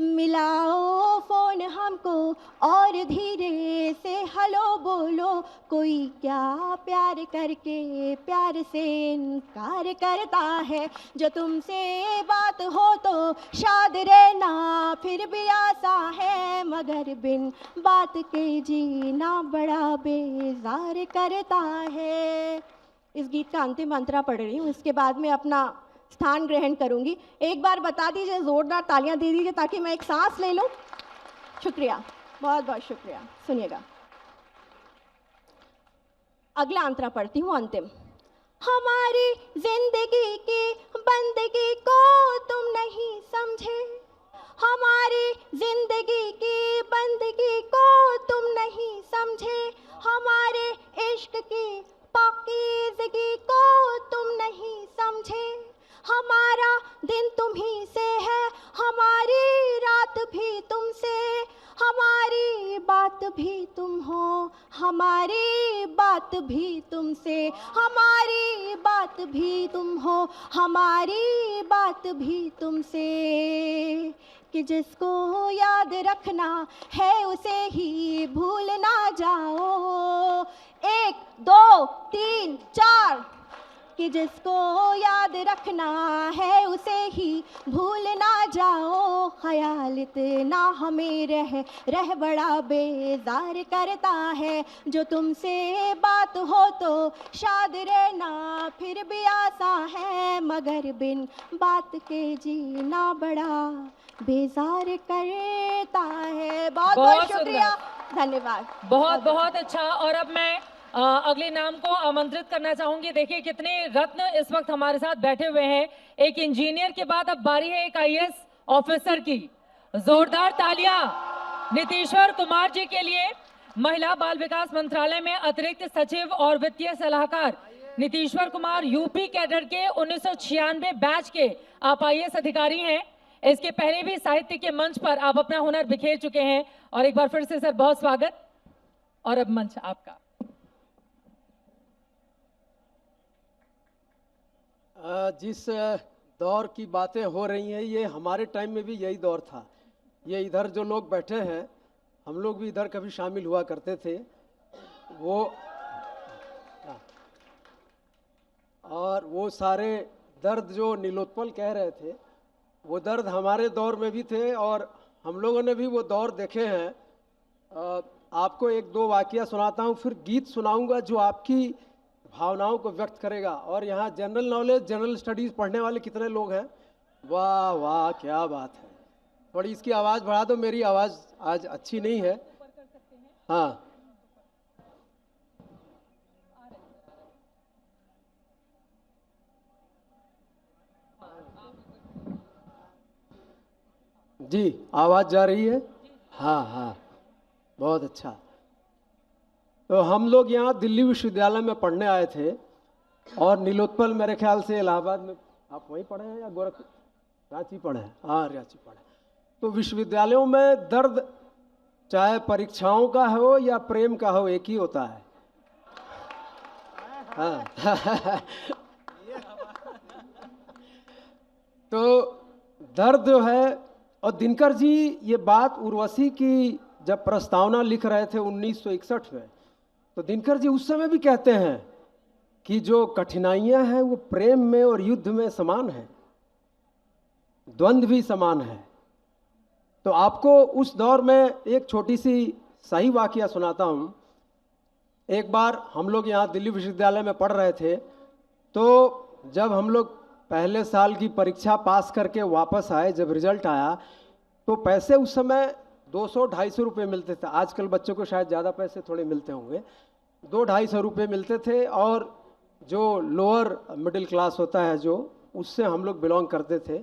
मिलाओ फोन हमको और धीरे से हेलो बोलो, कोई क्या प्यार करके प्यार से इनकार करता है। जो तुमसे बात हो तो शाद रहना फिर भी आसा है, मगर बिन बात के जीना बड़ा बेजार करता है। इस गीत का अंतिम अंतरा पढ़ रही हूँ, इसके बाद में अपना स्थान ग्रहण करूंगी। एक बार बता दीजिए, जोरदार तालियां दे दीजिए ताकि मैं एक सांस ले लूं। शुक्रिया, बहुत बहुत शुक्रिया। सुनिएगा। अगला अंतरा पढ़ती हूँ अंतिम। हमारी जिंदगी की बंदगी को तुम नहीं समझे, हमारी जिंदगी की बंदगी को तुम नहीं समझे, हमारे इश्क की पाकीज़गी को तुम नहीं समझे, हमारा दिन तुम्ही से है, हमारी रात भी तुमसे, हमारी बात भी तुम हो, हमारी बात भी तुमसे, हमारी बात भी तुम हो, हमारी बात भी तुमसे, कि जिसको याद रखना है उसे ही भूल ना जाओ। 1 2 3 4, कि जिसको याद रखना है उसे ही भूल ना जाओ। ख्याल इतना हमें रह बड़ा बेजार करता है, जो तुमसे बात हो तो शाद रहना फिर भी आसान है, मगर बिन बात के जीना बड़ा बेजार करता है। बहुत बहुत बहुत शुक्रिया, धन्यवाद। बहुत बहुत अच्छा। और अब मैं अगले नाम को आमंत्रित करना चाहूंगी। देखिए कितने रत्न इस वक्त हमारे साथ बैठे हुए हैं। एक इंजीनियर के बाद अब बारी है एक आईएएस ऑफिसर की। जोरदार तालियां नीतीश्वर कुमार जी के लिए। महिला बाल विकास मंत्रालय में अतिरिक्त सचिव और वित्तीय सलाहकार नीतीश्वर कुमार, यूपी कैडर के 1996 बैच के आप आईएएस अधिकारी हैं। इसके पहले भी साहित्य के मंच पर आप अपना हुनर बिखेर चुके हैं, और एक बार फिर से सर बहुत स्वागत। और अब मंच आपका। जिस दौर की बातें हो रही हैं, ये हमारे टाइम में भी यही दौर था। ये इधर जो लोग बैठे हैं, हम लोग भी इधर कभी शामिल हुआ करते थे। वो और वो सारे दर्द जो नीलोत्पल कह रहे थे, वो दर्द हमारे दौर में भी थे और हम लोगों ने भी वो दौर देखे हैं। आपको 1-2 वाकया सुनाता हूँ, फिर गीत सुनाऊंगा जो आपकी भावनाओं को व्यक्त करेगा। और यहाँ जनरल नॉलेज, जनरल स्टडीज़ पढ़ने वाले कितने लोग हैं? वाह वाह, क्या बात है। थोड़ी इसकी आवाज़ बढ़ा दो, मेरी आवाज़ आज अच्छी नहीं है। हाँ, जी आवाज़ जा रही है? हाँ हाँ, बहुत अच्छा। तो हम लोग यहाँ दिल्ली विश्वविद्यालय में पढ़ने आए थे, और नीलोत्पल मेरे ख्याल से इलाहाबाद में, आप वहीं पढ़े हैं या गोरखपुर, रांची पढ़े हैं? हाँ, रांची पढ़े। तो विश्वविद्यालयों में दर्द चाहे परीक्षाओं का हो या प्रेम का हो, एक ही होता है। हाँ तो दर्द जो है, और दिनकर जी ये बात उर्वशी की जब प्रस्तावना लिख रहे थे 1961 में, तो दिनकर जी उस समय भी कहते हैं कि जो कठिनाइयां हैं वो प्रेम में और युद्ध में समान है, द्वंद्व भी समान है। तो आपको उस दौर में एक छोटी सी सही वाकया सुनाता हूँ। एक बार हम लोग यहाँ दिल्ली विश्वविद्यालय में पढ़ रहे थे, तो जब हम लोग पहले साल की परीक्षा पास करके वापस आए, जब रिजल्ट आया, तो पैसे उस समय 200-250 रुपये मिलते थे। आजकल बच्चों को शायद ज़्यादा पैसे थोड़े मिलते होंगे, 200-250 रुपये मिलते थे। और जो लोअर मिडिल क्लास होता है, जो उससे हम लोग बिलोंग करते थे।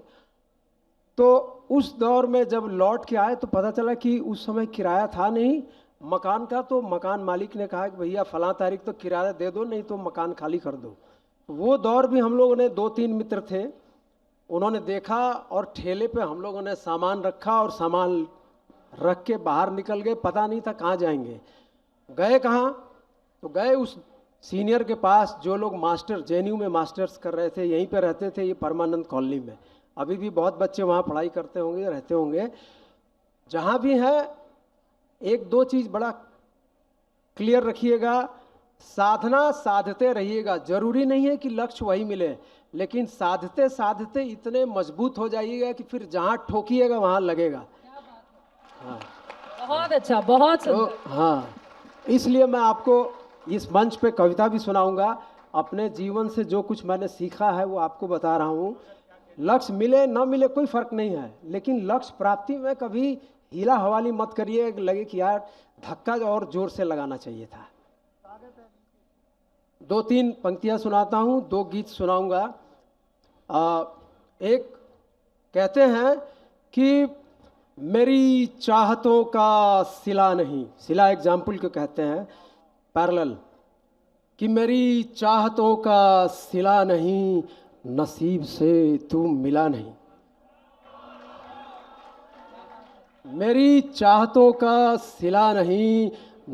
तो उस दौर में जब लौट के आए तो पता चला कि उस समय किराया था नहीं मकान का। तो मकान मालिक ने कहा कि भैया फलां तारीख तो किराया दे दो, नहीं तो मकान खाली कर दो। वो दौर भी हम लोगों ने 2-3 मित्र थे, उन्होंने देखा और ठेले पे हम लोगों ने सामान रखा और सामान रख के बाहर निकल गए। पता नहीं था कहाँ जाएंगे। गए कहाँ? तो गए उस सीनियर के पास जो लोग मास्टर जेएनयू में मास्टर्स कर रहे थे, यहीं पे रहते थे, ये परमानंद कॉलोनी में। अभी भी बहुत बच्चे वहाँ पढ़ाई करते होंगे, रहते होंगे। जहाँ भी हैं, 1-2 चीज़ बड़ा क्लियर रखिएगा, साधना साधते रहिएगा। जरूरी नहीं है कि लक्ष्य वही मिले, लेकिन साधते साधते इतने मजबूत हो जाइएगा कि फिर जहाँ ठोकिएगा वहाँ लगेगा। हाँ, बहुत अच्छा, बहुत तो हाँ, इसलिए मैं आपको इस मंच पे कविता भी सुनाऊंगा। अपने जीवन से जो कुछ मैंने सीखा है वो आपको बता रहा हूँ। लक्ष्य मिले न मिले कोई फर्क नहीं है, लेकिन लक्ष्य प्राप्ति में कभी हीला हवाली मत करिए, लगे कि यार धक्का और जोर से लगाना चाहिए था। 2-3 पंक्तियां सुनाता हूं, 2 गीत सुनाऊंगा। एक कहते हैं कि मेरी चाहतों का सिला नहीं, सिला एग्जाम्पल को कहते हैं, पैरेलल, कि मेरी चाहतों का सिला नहीं, नसीब से तू मिला नहीं। मेरी चाहतों का सिला नहीं,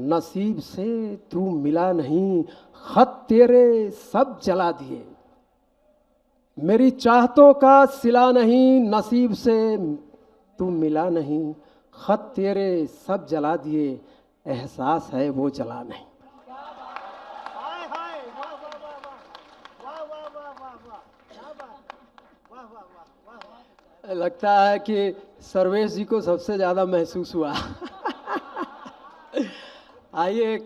नसीब से तू मिला नहीं, खत तेरे सब जला दिए। मेरी चाहतों का सिला नहीं, नसीब से तू मिला नहीं, खत तेरे सब जला दिए, एहसास है वो जला नहीं। लगता है कि सर्वेश जी को सबसे ज़्यादा महसूस हुआ। आइए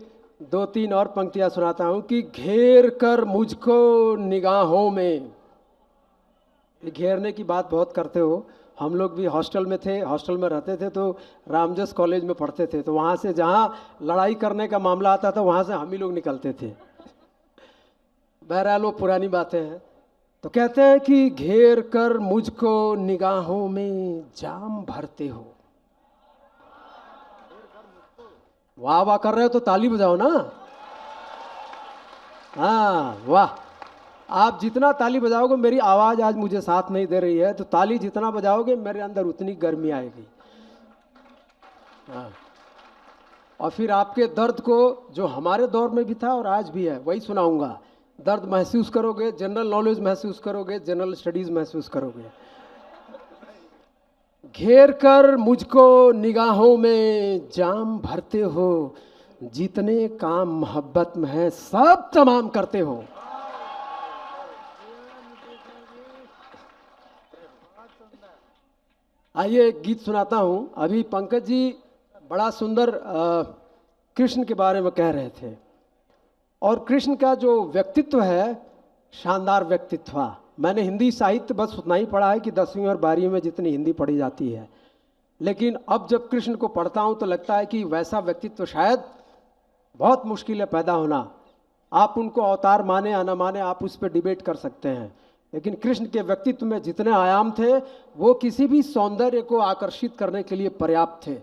2-3 और पंक्तियां सुनाता हूं कि घेर कर मुझको निगाहों में। ये घेरने की बात बहुत करते हो। हम लोग भी हॉस्टल में थे, हॉस्टल में रहते थे तो रामजस कॉलेज में पढ़ते थे, तो वहाँ से जहाँ लड़ाई करने का मामला आता था वहाँ से हम ही लोग निकलते थे। बहरहाल वो पुरानी बातें हैं। तो कहते हैं कि घेर कर मुझको निगाहों में जाम भरते हो। वाह वाह कर रहे हो तो ताली बजाओ ना। हाँ वाह, आप जितना ताली बजाओगे, मेरी आवाज़ आज मुझे साथ नहीं दे रही है, तो ताली जितना बजाओगे मेरे अंदर उतनी गर्मी आएगी। हाँ, और फिर आपके दर्द को, जो हमारे दौर में भी था और आज भी है, वही सुनाऊंगा। दर्द महसूस करोगे, जनरल नॉलेज महसूस करोगे, जनरल स्टडीज महसूस करोगे। घेर कर मुझको निगाहों में जाम भरते हो, जितने काम मोहब्बत में है सब तमाम करते हो। आइए एक गीत सुनाता हूं। अभी पंकज जी बड़ा सुंदर कृष्ण के बारे में कह रहे थे, और कृष्ण का जो व्यक्तित्व है शानदार व्यक्तित्व। मैंने हिंदी साहित्य बस उतना ही पढ़ा है कि 10वीं और 12वीं में जितनी हिंदी पढ़ी जाती है, लेकिन अब जब कृष्ण को पढ़ता हूँ तो लगता है कि वैसा व्यक्तित्व शायद बहुत मुश्किल है पैदा होना। आप उनको अवतार माने या न माने, आप उस पर डिबेट कर सकते हैं, लेकिन कृष्ण के व्यक्तित्व में जितने आयाम थे वो किसी भी सौंदर्य को आकर्षित करने के लिए पर्याप्त थे।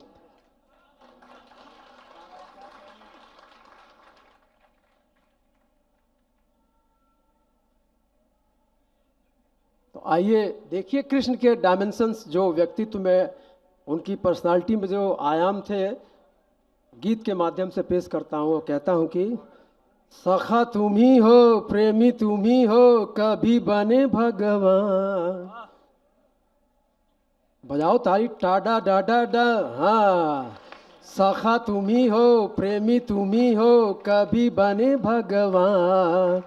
तो आइए देखिए कृष्ण के डायमेंशंस, जो व्यक्तित्व में, उनकी पर्सनालिटी में जो आयाम थे, गीत के माध्यम से पेश करता हूँ और कहता हूँ कि सखा तुम ही हो, प्रेमी तुम ही हो, कभी बने भगवान। बजाओ ताली, टाडा डाडा डा। हाँ, सखा तुम ही हो, प्रेमी तुम ही हो, कभी बने भगवान।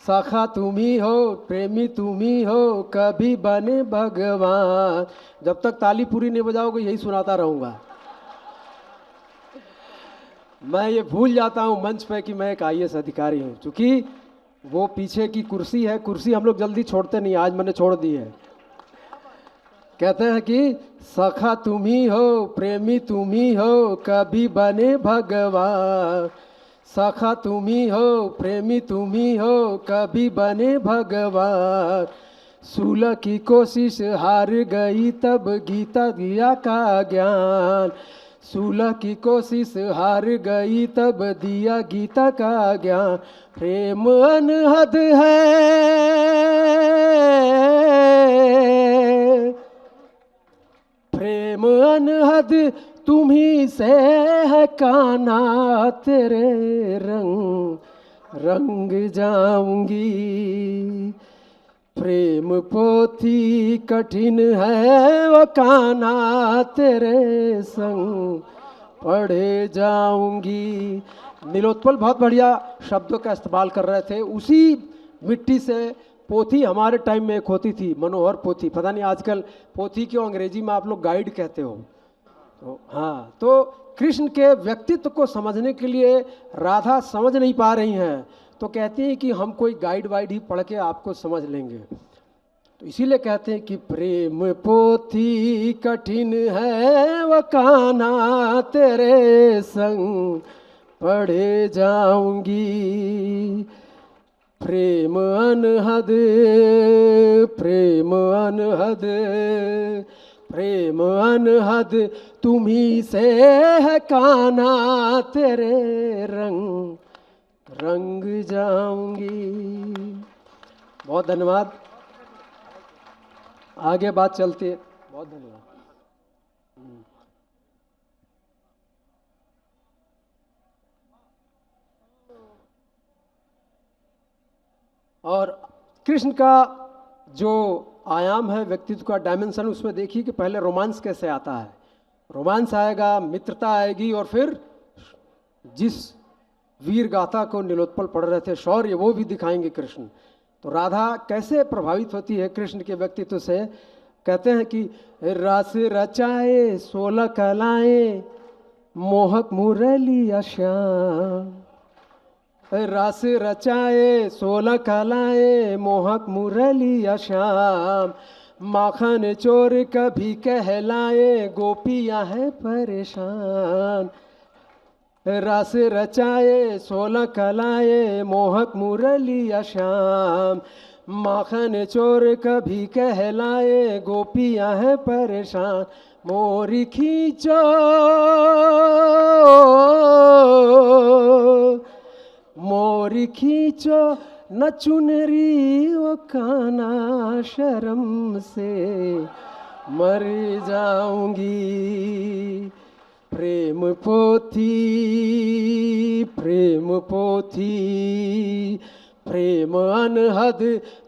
सखा तुम ही हो, प्रेमी तुम ही हो, कभी बने भगवान। जब तक ताली पूरी नहीं बजाओगे यही सुनाता रहूंगा। मैं ये भूल जाता हूँ मंच पे कि मैं एक IAS अधिकारी हूँ, क्योंकि वो पीछे की कुर्सी है, कुर्सी हम लोग जल्दी छोड़ते नहीं, आज मैंने छोड़ दी है। कहते हैं कि सखा तुम ही हो, प्रेमी तुम ही हो, कभी बने भगवान। सखा तुम ही हो, प्रेमी तुम ही हो, कभी बने भगवान। सुलह की कोशिश हार गई तब गीता दिया का ज्ञान। सुलह की कोशिश हार गई तब दिया गीता का ज्ञान। प्रेम अनहद है, प्रेम अनहद तुम्ही से है कान्हा, तेरे रंग रंग जाऊंगी। प्रेम पोथी कठिन है वो कान्हा, तेरे संग पढ़े जाऊंगी। नीलोत्पल बहुत बढ़िया शब्दों का इस्तेमाल कर रहे थे। उसी मिट्टी से पोथी हमारे टाइम में एक होती थी, मनोहर पोथी। पता नहीं आजकल पोथी क्यों अंग्रेजी में आप लोग गाइड कहते हो। तो हाँ, तो कृष्ण के व्यक्तित्व को समझने के लिए राधा समझ नहीं पा रही हैं, तो कहती हैं कि हम कोई गाइड वाइड ही पढ़ के आपको समझ लेंगे। तो इसीलिए कहते हैं कि प्रेम पोथी कठिन है वो कान्हा, तेरे संग पढ़े जाऊंगी। प्रेम अनहद, प्रेम अनहद, प्रेम अनहद तुम्ही से है कान्हा, तेरे रंग रंग जाऊंगी। बहुत धन्यवाद। आगे बात चलती है। बहुत धन्यवाद। और कृष्ण का जो आयाम है, व्यक्तित्व का डायमेंशन, उसमें देखिए कि पहले रोमांस कैसे आता है। रोमांस आएगा, मित्रता आएगी, और फिर जिस वीर गाथा को नीलोत्पल पढ़ रहे थे, शौर्य, वो भी दिखाएंगे कृष्ण। तो राधा कैसे प्रभावित होती है कृष्ण के व्यक्तित्व से। कहते हैं कि रास रचाए 16 कलाएं, मोहक मुरली श्याम। रास रचाए 16 कलाएं, मोहक मुरली श्याम। माखन चोर कभी कहलाए, गोपियां हैं परेशान। रास रचाए 16 कलाएं, मोहक मुरली श्याम। माखन चोर कभी कहलाए, गोपियां हैं परेशान। मोरी खींचो मोरी खींचो न चुनरी, ओ कान्हा शर्म से मर जाऊंगी। प्रेम पोथी, प्रेम पोथी, प्रेम अनहद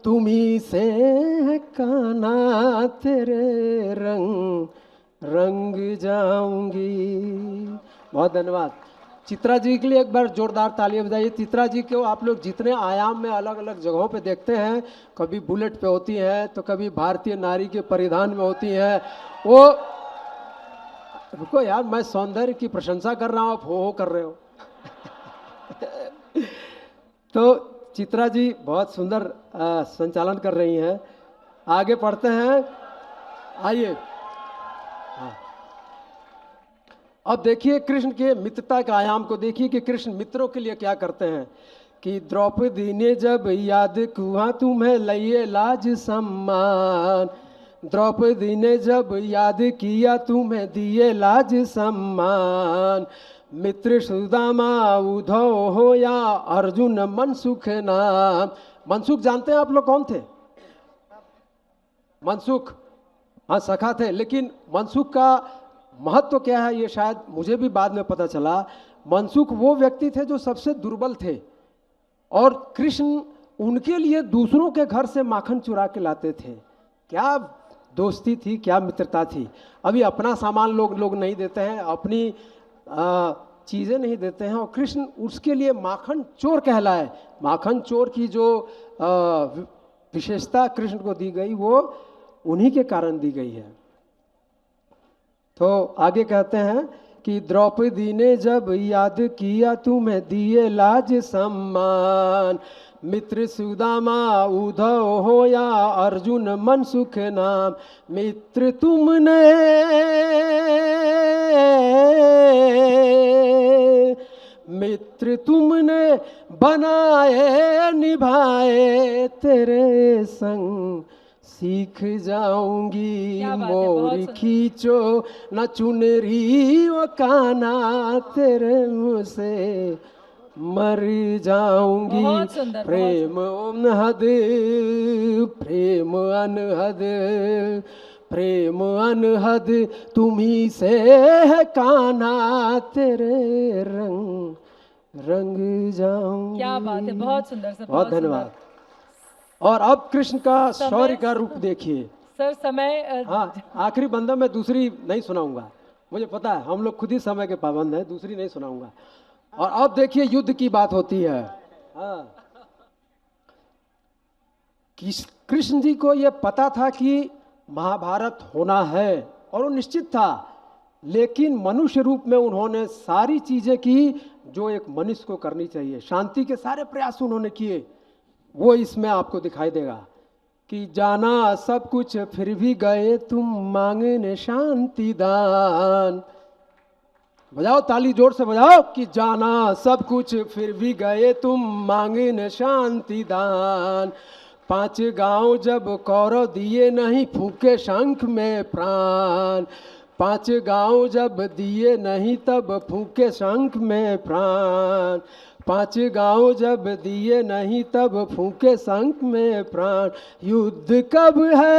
तुम्ही से है कान्हा, तेरे रंग रंग जाऊंगी। बहुत धन्यवाद। चित्रा जी के लिए एक बार जोरदार तालियां बजाइए। चित्रा जी को आप लोग जितने आयाम में अलग अलग जगहों पे देखते हैं, कभी बुलेट पे होती हैं, तो कभी भारतीय नारी के परिधान में होती हैं। वो रुको यार, मैं सौंदर्य की प्रशंसा कर रहा हूँ, आप हो कर रहे हो। तो चित्रा जी बहुत सुंदर संचालन कर रही हैं। आगे पढ़ते हैं, आइए। अब देखिए कृष्ण के मित्रता के आयाम को देखिए कि कृष्ण मित्रों के लिए क्या करते हैं। कि द्रौपदी ने जब याद कुआ तुम्हें लइए लाज सम्मान। द्रौपदी ने जब याद किया तुम्हें दिए लाज सम्मान। मित्र सुदामा उद्धव हो या अर्जुन मनसुख नाम। मनसुख जानते हैं आप लोग कौन थे? मनसुख, हाँ सखा थे। लेकिन मनसुख का महत्व क्या है ये शायद मुझे भी बाद में पता चला। मनसुख वो व्यक्ति थे जो सबसे दुर्बल थे, और कृष्ण उनके लिए दूसरों के घर से माखन चुरा के लाते थे। क्या दोस्ती थी, क्या मित्रता थी। अभी अपना सामान लोग नहीं देते हैं, अपनी चीज़ें नहीं देते हैं, और कृष्ण उसके लिए माखन चोर कहलाए। माखन चोर की जो विशेषता कृष्ण को दी गई वो उन्हीं के कारण दी गई है। तो आगे कहते हैं कि द्रौपदी ने जब याद किया तुम्हें दिए लाज सम्मान। मित्र सुदामा उद्धव हो या अर्जुन मनसुख नाम। मित्र तुमने बनाए निभाए, तेरे संग सीख जाऊंगी। मोरी खींचो न चुनरी, ओ कान्हा तेरे मुँह से मर जाऊंगी। प्रेम अनहद, प्रेम अनहद, प्रेम अनहद तुम्ही से है कान्हा, तेरे रंग रंग जाऊंगी। क्या बात है, बहुत सुंदर सर, बहुत धन्यवाद। और अब कृष्ण का शौर्य का रूप देखिए सर। समय हाँ, आखिरी बंदा मैं दूसरी नहीं सुनाऊंगा, मुझे पता है हम लोग खुद ही समय के पाबंद हैं, दूसरी नहीं सुनाऊंगा। और अब देखिए युद्ध की बात होती है। हाँ, कृष्ण जी को यह पता था कि महाभारत होना है और वो निश्चित था, लेकिन मनुष्य रूप में उन्होंने सारी चीजें की जो एक मनुष्य को करनी चाहिए। शांति के सारे प्रयास उन्होंने किए, वो इसमें आपको दिखाई देगा। कि जाना सब कुछ फिर भी गए तुम मांगने शांति दान। बजाओ ताली जोर से बजाओ कि जाना सब कुछ फिर भी गए तुम मांगने शांति दान। 5 गांव जब कौरव दिए नहीं फूके शंख में प्राण। 5 गांव जब दिए नहीं तब फूके शंख में प्राण। 5 गांव जब दिए नहीं तब फूके शंख में प्राण। युद्ध कब है,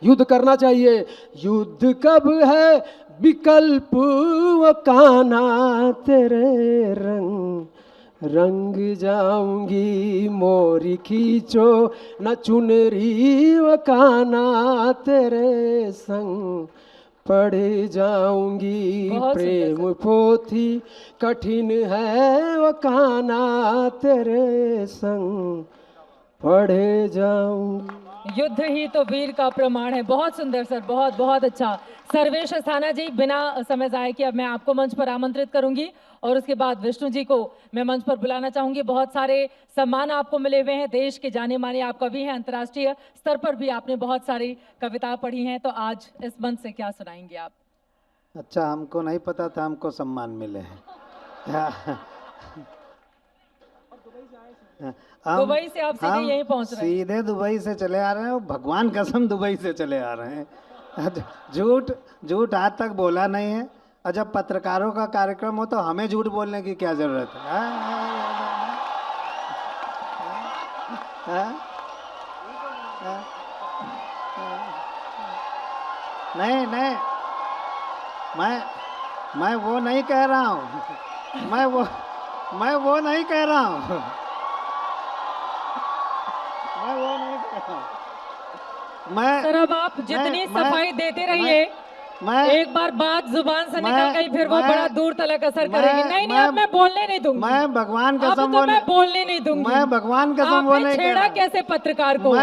युद्ध करना चाहिए। युद्ध कब है विकल्प वो कान्हा तेरे रंग रंग जाऊंगी मोरी खींचो न चुनरी वो कान्हा तेरे संग पढ़े जाऊंगी बहुत सुंदर प्रेम पोथी कठिन है वो कान्हा तेरे संग पढ़े जाऊंगी। युद्ध ही तो वीर का प्रमाण है। बहुत सुंदर सर, बहुत बहुत अच्छा। सर्वेश अस्थाना जी, बिना समय जाए कि अब मैं आपको मंच पर आमंत्रित करूंगी और उसके बाद विष्णु जी को मैं मंच पर बुलाना चाहूंगी। बहुत सारे सम्मान आपको मिले हुए हैं, देश के जाने माने आप कवि हैं, अंतर्राष्ट्रीय स्तर पर भी आपने बहुत सारी कविता पढ़ी हैं, तो आज इस मंच से क्या सुनाएंगे आप? अच्छा, हमको नहीं पता था हमको सम्मान मिले हैं। दुबई से आप सीधे यहीं पहुंच रहे हैं? सीधे दुबई से चले आ रहे हैं, भगवान कसम दुबई से चले आ रहे हैं। झूठ झूठ आज तक बोला नहीं है, और जब पत्रकारों का कार्यक्रम हो तो हमें झूठ बोलने की क्या जरूरत है? नहीं नहीं, मैं वो नहीं कह रहा हूँ, मैं वो नहीं कह रहा हूँ, मैं वो नहीं कह रहा हूँ। सर अब आप जितनी सफाई देते रहिए, एक बार बात जुबान से निकल गई फिर वो बड़ा दूर तलक असर करेगी। नहीं नहीं, अब मैं बोलने नहीं दूंगी। मैं भगवान कसम अब तो मैं बोलने नहीं दूंगी। मैं भगवान कसम वो नहीं कह रहा। छेड़ा कैसे पत्रकार को?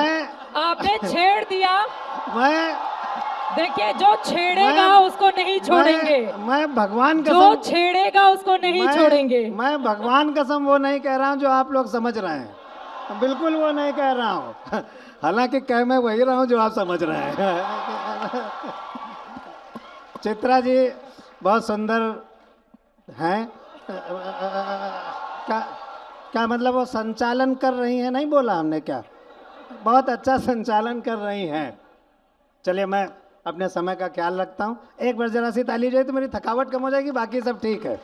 आपने छेड़ दिया। देखिए, जो छेड़ेगा उसको नहीं छोड़ेंगे। मैं भगवान कसम, जो छेड़ेगा उसको नहीं छोड़ेंगे। मैं भगवान कसम वो नहीं कह रहा हूँ जो आप लोग समझ रहे हैं, बिल्कुल वो नहीं कह रहा हूँ। हालांकि कह मैं वही रहा हूँ जो आप समझ रहे हैं। चित्रा जी बहुत सुंदर हैं। क्या मतलब वो संचालन कर रही हैं? नहीं बोला हमने क्या? बहुत अच्छा संचालन कर रही हैं। चलिए, मैं अपने समय का ख्याल रखता हूँ। एक बार जरा सी ताली जाए तो मेरी थकावट कम हो जाएगी, बाकी सब ठीक है।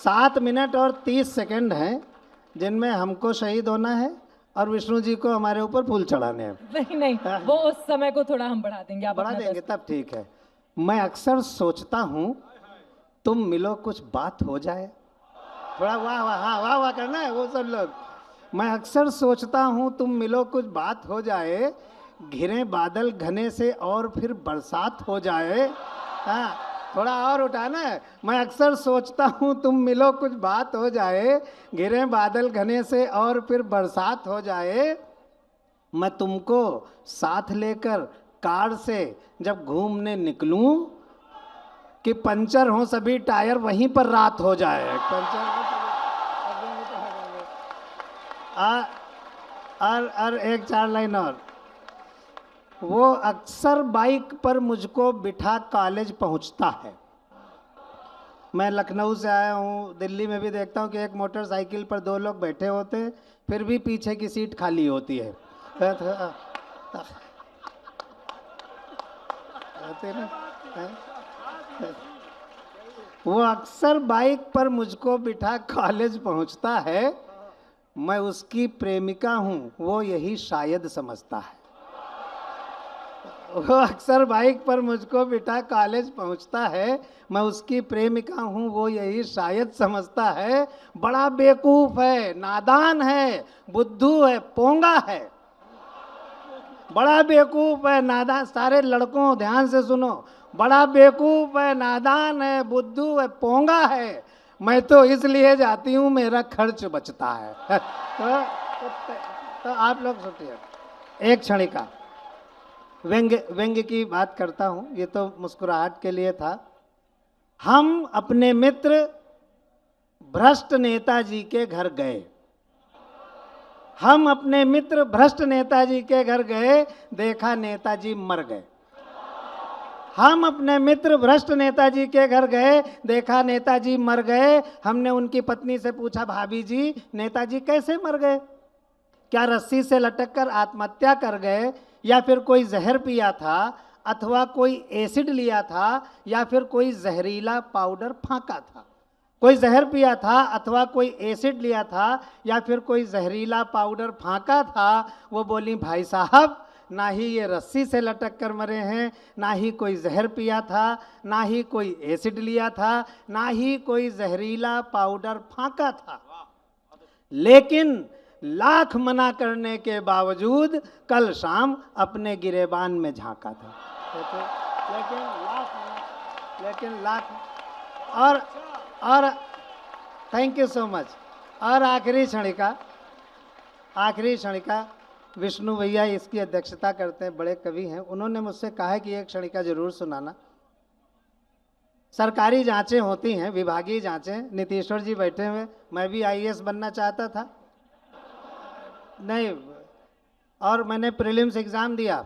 7 मिनट और 30 सेकंड हैं जिनमें हमको शहीद होना है और विष्णु जी को हमारे ऊपर फूल चढ़ाने हैं। नहीं नहीं, वो उस समय को थोड़ा हम बढ़ा देंगे। आप बढ़ा देंगे तब ठीक है। मैं अक्सर सोचता हूँ तुम मिलो कुछ बात हो जाए। थोड़ा वाह वाह, हाँ वाह वाह करना है वो सब लोग। मैं अक्सर सोचता हूँ तुम मिलो कुछ बात हो जाए, घिरे बादल घने से और फिर बरसात हो जाए। हाँ, थोड़ा और उठाना है। मैं अक्सर सोचता हूँ तुम मिलो कुछ बात हो जाए, घिरे बादल घने से और फिर बरसात हो जाए। मैं तुमको साथ लेकर कार से जब घूमने निकलूं कि पंचर हो सभी टायर वहीं पर रात हो जाए। पंचर हो और एक 4 लाइन और। वो अक्सर बाइक पर मुझको बिठा कॉलेज पहुंचता है। मैं लखनऊ से आया हूँ, दिल्ली में भी देखता हूँ कि एक मोटरसाइकिल पर 2 लोग बैठे होते हैं, फिर भी पीछे की सीट खाली होती है। वो अक्सर बाइक पर मुझको बिठा कॉलेज पहुंचता है। मैं उसकी प्रेमिका हूँ, वो यही शायद समझता है। वो अक्सर बाइक पर मुझको बिठा कॉलेज पहुंचता है। मैं उसकी प्रेमिका हूँ, वो यही शायद समझता है। बड़ा बेवकूफ़ है, नादान है, बुद्धू है, पोंगा है। बड़ा बेवकूफ़ है, नादान। सारे लड़कों ध्यान से सुनो, बड़ा बेवकूफ़ है, नादान है, बुद्धू है, पोंगा है। मैं तो इसलिए जाती हूँ मेरा खर्च बचता है। तो आप लोग सोचिए, एक क्षणिका व्यंग्य की बात करता हूँ, ये तो मुस्कुराहट के लिए था। हम अपने मित्र भ्रष्ट नेताजी के घर गए। हम अपने मित्र भ्रष्ट नेताजी के घर गए, देखा नेताजी मर गए। हम अपने मित्र भ्रष्ट नेताजी के घर गए, देखा नेताजी मर गए। हमने उनकी पत्नी से पूछा, भाभी जी नेताजी कैसे मर गए? क्या रस्सी से लटक कर आत्महत्या कर गए, या फिर कोई जहर पिया था, अथवा कोई एसिड लिया था, या फिर कोई जहरीला पाउडर फांका था? कोई जहर पिया था, अथवा कोई एसिड लिया था, या फिर कोई जहरीला पाउडर फांका था। वो बोली, भाई साहब ना ही ये रस्सी से लटक कर मरे हैं, ना ही कोई जहर पिया था, ना ही कोई एसिड लिया था, ना ही कोई जहरीला पाउडर फांका था। लेकिन लाख मना करने के बावजूद कल शाम अपने गिरेबान में झांका था। लेकिन लाख और थैंक यू सो मच। और आखिरी क्षणिका विष्णु भैया इसकी अध्यक्षता करते हैं, बड़े कवि हैं। उन्होंने मुझसे कहा है कि एक क्षणिका जरूर सुनाना। सरकारी जांचें होती हैं, विभागीय जांचें। नीतीश्वर जी बैठे हुए, मैं भी आईएएस बनना चाहता था, नहीं, और मैंने प्रीलिम्स एग्ज़ाम दिया,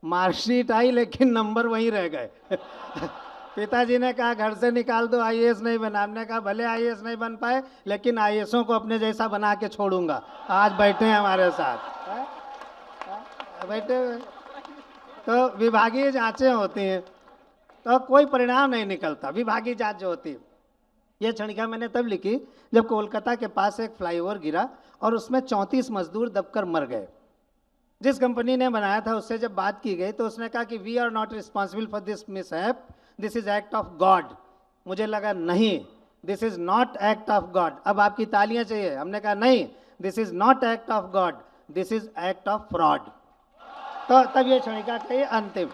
मार्कशीट आई लेकिन नंबर वहीं रह गए। पिताजी ने कहा घर से निकाल दो, आईएएस नहीं बना। हमने कहा भले आईएएस नहीं बन पाए, लेकिन आईएएसों को अपने जैसा बना के छोड़ूंगा। आज बैठे हैं हमारे साथ, बैठे हुए। तो विभागीय जांचें होती हैं तो कोई परिणाम नहीं निकलता। विभागीय जांच जो होती है, ये क्षणिका मैंने तब लिखी जब कोलकाता के पास एक फ्लाईओवर गिरा और उसमें 34 मजदूर दबकर मर गए। जिस कंपनी ने बनाया था उससे जब बात की गई तो उसने कहा कि we are not responsible for this mishap, this is act of God. मुझे लगा नहीं, this is not act of God. अब आपकी तालियां चाहिए। हमने कहा नहीं, this is not act of God, this is act of fraud. तो तब ये क्षणिका का ये अंतिम।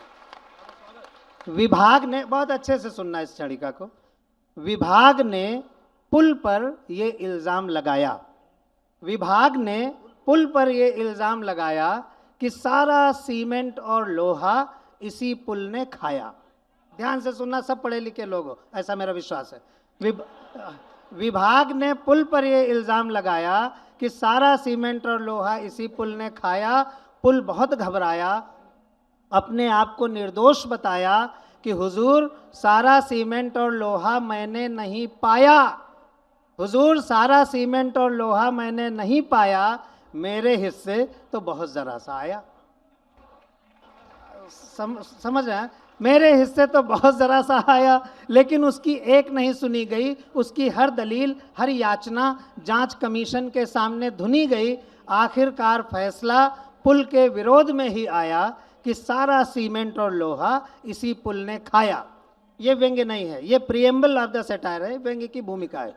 विभाग ने, बहुत अच्छे से सुनना इस क्षणिका को, विभाग ने पुल पर ये इल्ज़ाम लगाया, विभाग ने पुल पर ये इल्ज़ाम लगाया कि सारा सीमेंट और लोहा इसी पुल ने खाया। ध्यान से सुनना, सब पढ़े लिखे लोग हो, ऐसा मेरा विश्वास है। विभाग ने पुल पर ये इल्ज़ाम लगाया कि सारा सीमेंट और लोहा इसी पुल ने खाया। पुल बहुत घबराया, अपने आप को निर्दोष बताया कि हुजूर सारा सीमेंट और लोहा मैंने नहीं पाया, हुजूर सारा सीमेंट और लोहा मैंने नहीं पाया, मेरे हिस्से तो बहुत ज़रा सा आया। समझ रहे हैं? मेरे हिस्से तो बहुत ज़रा सा आया, लेकिन उसकी एक नहीं सुनी गई। उसकी हर दलील, हर याचना जांच कमीशन के सामने धुनी गई। आखिरकार फैसला पुल के विरोध में ही आया कि सारा सीमेंट और लोहा इसी पुल ने खाया। ये व्यंग्य नहीं है, ये प्रिएम्बल ऑफ द सैटायर है, व्यंग्य की भूमिका है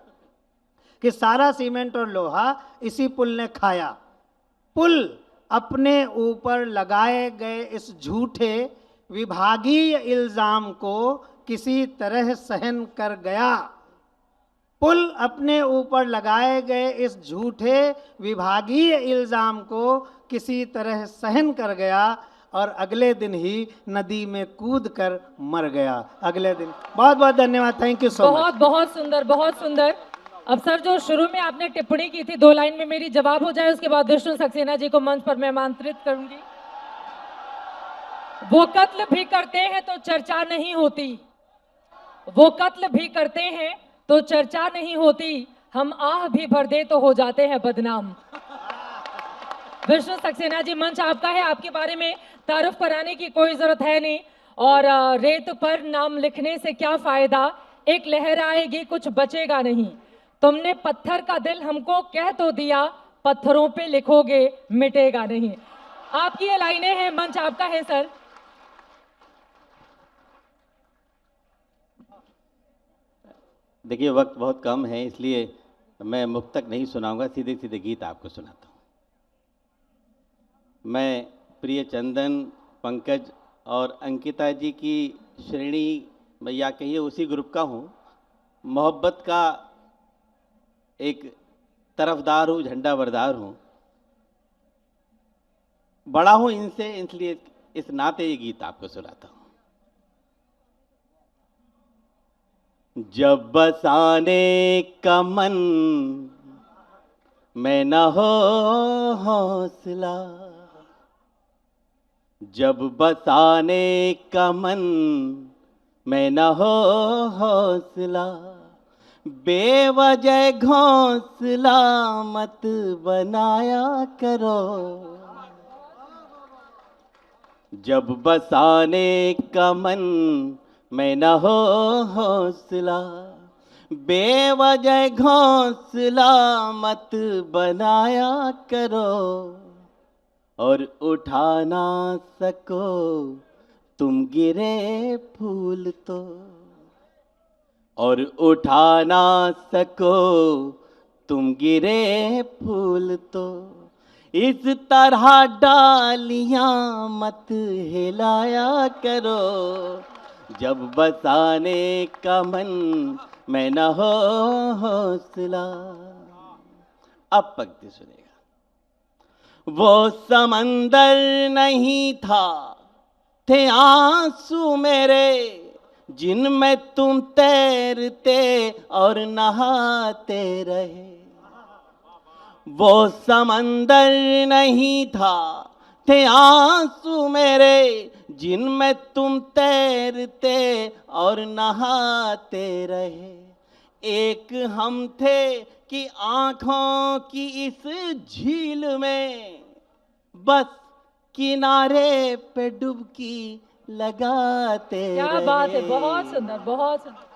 कि सारा सीमेंट और लोहा इसी पुल ने खाया। पुल अपने ऊपर लगाए गए इस झूठे विभागीय इल्ज़ाम को किसी तरह सहन कर गया। पुल अपने ऊपर लगाए गए इस झूठे विभागीय इल्ज़ाम को किसी तरह सहन कर गया और अगले दिन ही नदी में कूद कर मर गया। अगले दिन। बहुत बहुत धन्यवाद, थैंक यू सो मच। बहुत बहुत सुंदर, बहुत सुंदर। अब सर, जो शुरू में आपने टिप्पणी की थी, 2 लाइन में मेरी जवाब हो जाए, उसके बाद विष्णु सक्सेना जी को मंच पर मैं आमंत्रित करूंगी। वो कत्ल भी करते हैं तो चर्चा नहीं होती, वो कत्ल भी करते हैं तो चर्चा नहीं होती, हम आह भी भर दे तो हो जाते हैं बदनाम। विष्णु सक्सेना जी, मंच आपका है। आपके बारे में तारुफ कराने की कोई जरूरत है नहीं। और रेत पर नाम लिखने से क्या फायदा, एक लहर आएगी कुछ बचेगा नहीं। तुमने पत्थर का दिल हमको कह तो दिया, पत्थरों पे लिखोगे मिटेगा नहीं। आपकी ये लाइनें हैं, मंच आपका है सर। देखिए, वक्त बहुत कम है, इसलिए मैं मुक्तक नहीं सुनाऊंगा, सीधे सीधे गीत आपको सुनाता हूँ। मैं प्रिय चंदन, पंकज और अंकिता जी की श्रेणी में, या कहिए उसी ग्रुप का हूँ। मोहब्बत का एक तरफदार हूँ, झंडा बरदार हूँ, बड़ा हूँ इनसे, इसलिए इस नाते ये गीत आपको सुनाता हूँ। जब बसाने का मन में न हो हौसला, जब बसाने का मन मैं न हो हौसला, बेवजह घोंसला मत बनाया करो। जब बसाने का मन मैं न हो हौसला, बेवजह घोंसला मत बनाया करो। और उठा ना सको तुम गिरे फूल तो, और उठा ना सको तुम गिरे फूल तो, इस तरह डालियां मत हिलाया करो। जब बसाने का मन मैं न हो हौसला। अब पंक्ति सुनेगा। वो समंदर नहीं था, थे आंसू मेरे, जिनमें तुम तैरते और नहाते रहे। वो समंदर नहीं था, थे आंसू मेरे, जिनमें तुम तैरते और नहाते रहे। एक हम थे कि आंखों की इस झील में बस किनारे पे डुबकी लगाते क्या रहे। बात है, बहुत सुंदर, बहुत सुंदर।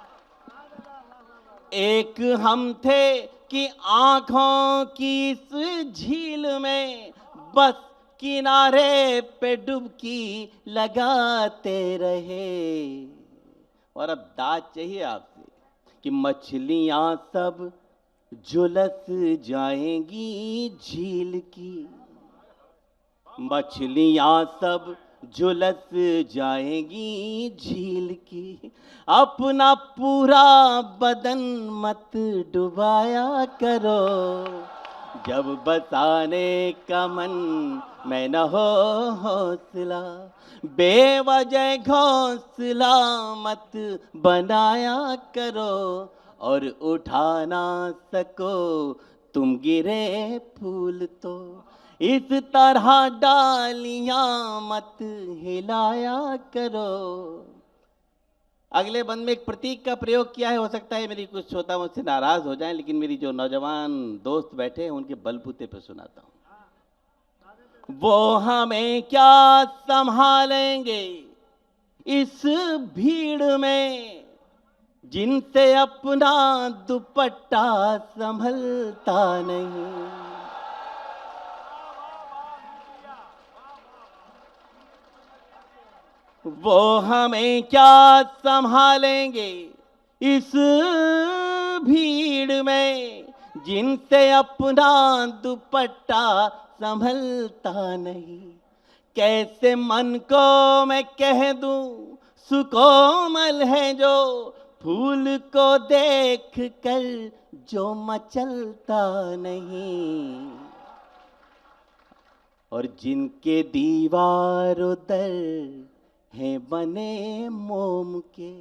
एक हम थे कि आंखों की इस झील में बस किनारे पे डुबकी लगाते रहे। और अब दाद चाहिए आपसे कि मछलियां सब झुलस जाएंगी झील की, मछलियां सब झुलस जाएंगी झील की। अपना पूरा बदन मत डुबाया करो। जब बसाने का मन मैं न हो हौसला, बेवजह घोंसला मत बनाया करो। और उठा ना सको तुम गिरे फूल तो, इस तरह डालियां मत हिलाया करो। अगले बंद में एक प्रतीक का प्रयोग किया है। हो सकता है मेरी कुछ श्रोता मुझसे नाराज हो जाएं, लेकिन मेरी जो नौजवान दोस्त बैठे हैं उनके बलबूते पे सुनाता हूं। वो हमें क्या संभालेंगे इस भीड़ में, जिनसे अपना दुपट्टा संभलता नहीं। वो हमें क्या संभालेंगे इस भीड़ में, जिनसे अपना दुपट्टा संभलता नहीं। कैसे मन को मैं कह दूं सुकोमल है जो, फूल को देख कर जो मचलता नहीं। और जिनके दीवारों दर हैं बने मोम के,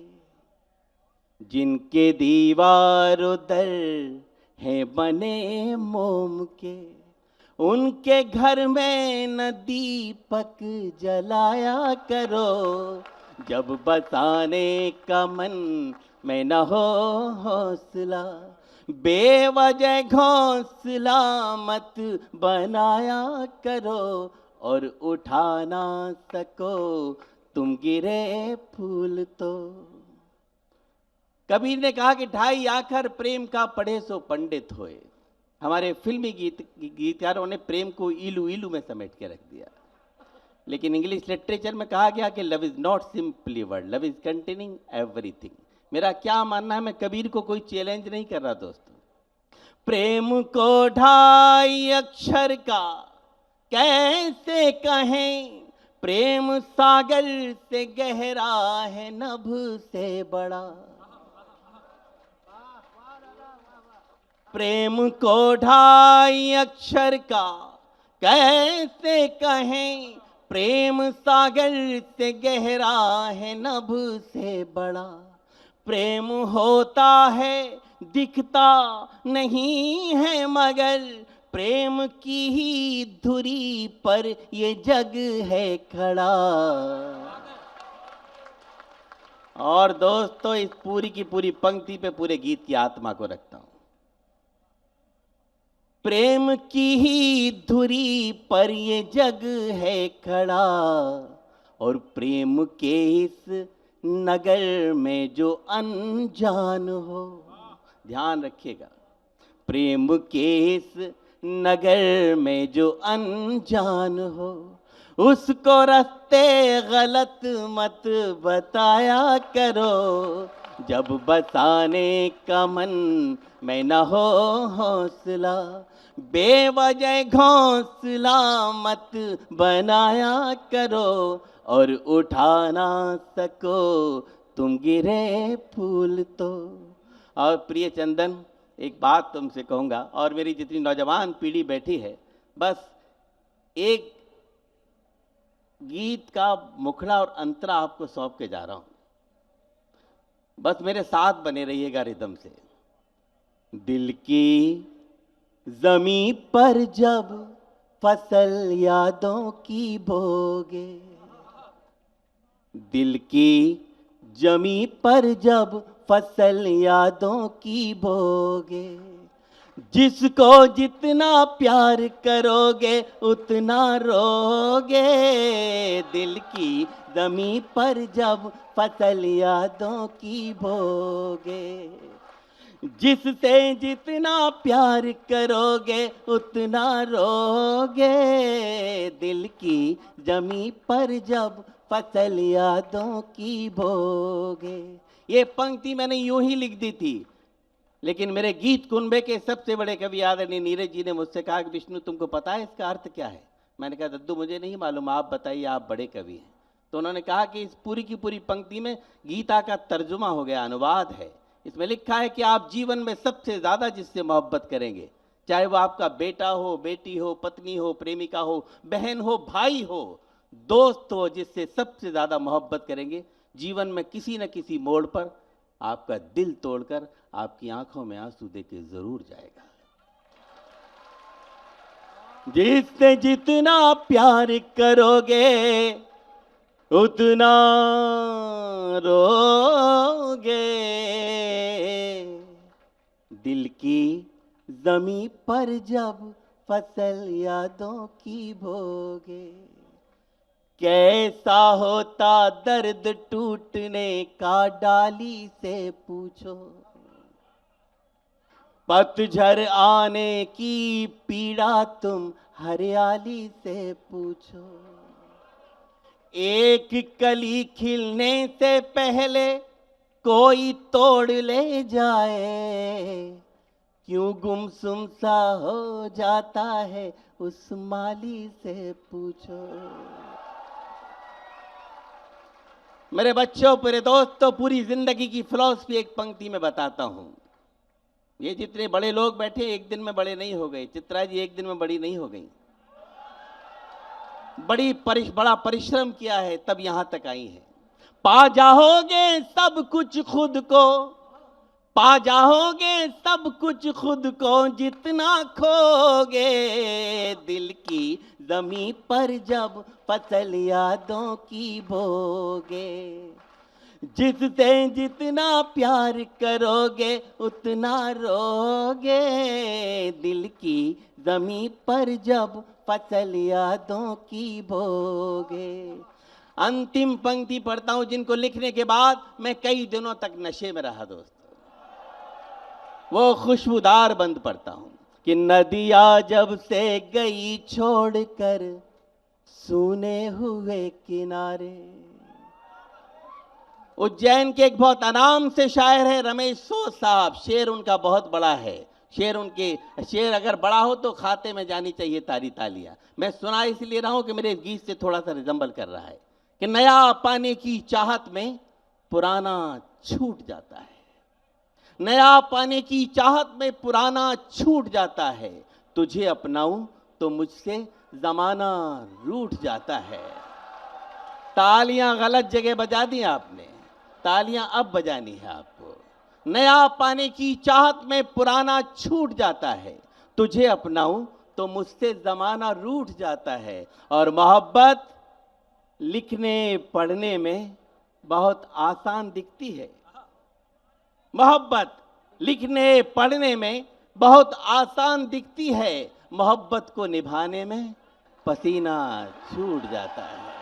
जिनके दीवारों दर हैं बने मोम के, उनके घर में न दीपक जलाया करो। जब बसाने का मन मैं न हो हौसला, बेवजह घोंसला मत बनाया करो। और उठा ना सको तुम गिरे फूल तो। कबीर ने कहा कि ढाई आखर प्रेम का पढ़े सो पंडित होए। हमारे फिल्मी गीतकारों ने प्रेम को इलू इलू में समेट के रख दिया, लेकिन इंग्लिश लिटरेचर में कहा गया कि love is not simply word, love is containing everything. मेरा क्या मानना है, मैं कबीर को कोई चैलेंज नहीं कर रहा दोस्तों। प्रेम को ढाई अक्षर का कैसे कहें, प्रेम सागर से गहरा है नभ से बड़ा। प्रेम को ढाई अक्षर का कैसे कहें, प्रेम सागर से गहरा है नभ से बड़ा। प्रेम होता है दिखता नहीं है, मगर प्रेम की ही धुरी पर ये जग है खड़ा। और दोस्तों, इस पूरी की पूरी पंक्ति पे पूरे गीत की आत्मा को रखता हूं। प्रेम की ही धुरी पर ये जग है खड़ा, और प्रेम के इस नगर में जो अनजान हो, ध्यान रखिएगा, प्रेम के इस नगर में जो अनजान हो, उसको रास्ते गलत मत बताया करो। जब बसाने का मन में न हो हौसला, बेवजह घोंसला मत बनाया करो, और उठा ना सको तुम गिरे फूल तो। और प्रिय चंदन, एक बात तुमसे कहूँगा, और मेरी जितनी नौजवान पीढ़ी बैठी है, बस एक गीत का मुखड़ा और अंतरा आपको सौंप के जा रहा हूं। बस मेरे साथ बने रहिएगा रिदम से। दिल की जमी पर जब फसल यादों की बोगे, दिल की जमी पर जब फसल यादों की बोगे, जिसको जितना प्यार करोगे उतना रोगे। दिल की जमी पर जब फसल यादों की बोगे, जिससे जितना प्यार करोगे उतना रोगे। दिल की जमी पर जब फसल यादों की बोगे। ये पंक्ति मैंने यूं ही लिख दी थी, लेकिन मेरे गीत कुनबे के सबसे बड़े कवि आदरणीय नीरज जी ने मुझसे कहा कि विष्णु, तुमको पता है इसका अर्थ क्या है? मैंने कहा दद्दू मुझे नहीं मालूम, आप बताइए, आप बड़े कवि हैं। तो उन्होंने कहा कि इस पूरी की पूरी पंक्ति में गीता का तर्जुमा हो गया, अनुवाद है। इसमें लिखा है कि आप जीवन में सबसे ज़्यादा जिससे मोहब्बत करेंगे, चाहे वो आपका बेटा हो, बेटी हो, पत्नी हो, प्रेमिका हो, बहन हो, भाई हो, दोस्त हो, जिससे सबसे ज़्यादा मोहब्बत करेंगे, जीवन में किसी न किसी मोड़ पर आपका दिल तोड़कर आपकी आंखों में आंसू देके जरूर जाएगा। जिससे जितना प्यार करोगे उतना रोगे। दिल की जमी पर जब फसल यादों की बोगे, कैसा होता दर्द टूटने का डाली से पूछो। पतझड़ आने की पीड़ा तुम हरियाली से पूछो। एक कली खिलने से पहले कोई तोड़ ले जाए, क्यों गुमसुम सा हो जाता है उस माली से पूछो। मेरे बच्चों, मेरे दोस्तों, पूरी जिंदगी की फिलॉसफी एक पंक्ति में बताता हूं। ये जितने बड़े लोग बैठे एक दिन में बड़े नहीं हो गए, चित्रा जी एक दिन में बड़ी नहीं हो गई, बड़ा परिश्रम किया है तब यहां तक आई है। पा जाओगे सब कुछ खुद को, पा जाओगे सब कुछ खुद को जितना खोगे। दिल की जमी पर जब फसल यादों की बोगे, जिससे जितना प्यार करोगे उतना रोगे। दिल की जमी पर जब फसल यादों की बोगे। अंतिम पंक्ति पढ़ता हूं, जिनको लिखने के बाद मैं कई दिनों तक नशे में रहा दोस्तों। वो खुशबूदार बंद पढ़ता हूं कि नदिया जब से गई छोड़कर सूने हुए किनारे। उज्जैन के एक बहुत अनाम से शायर है रमेश सोस साहब, शेर उनका बहुत बड़ा है। शेर अगर बड़ा हो तो खाते में जानी चाहिए तारी तालियां। मैं सुना इसलिए रहा हूं कि मेरे गीत से थोड़ा सा रिजम्बल कर रहा है कि नया पाने की चाहत में पुराना छूट जाता है, नया पाने की चाहत में पुराना छूट जाता है। तुझे अपनाऊं तो मुझसे जमाना रूठ जाता है। तालियां गलत जगह बजा दी आपने, तालियां अब बजानी है आपको। नया पाने की चाहत में पुराना छूट जाता है। तुझे अपनाऊं तो मुझसे जमाना रूठ जाता है। और मोहब्बत लिखने पढ़ने में बहुत आसान दिखती है। मोहब्बत लिखने पढ़ने में बहुत आसान दिखती है, मोहब्बत को निभाने में पसीना छूट जाता है।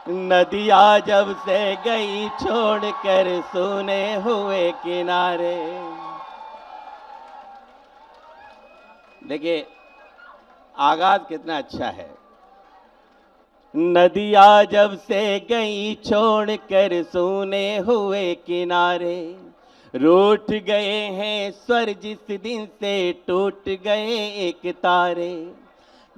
नदिया जब से गई छोड़कर सूने हुए किनारे। देखिए आगाज कितना अच्छा है। नदिया जब से गई छोड़कर सूने हुए किनारे, रूठ गए हैं स्वर जिस दिन से टूट गए एक तारे।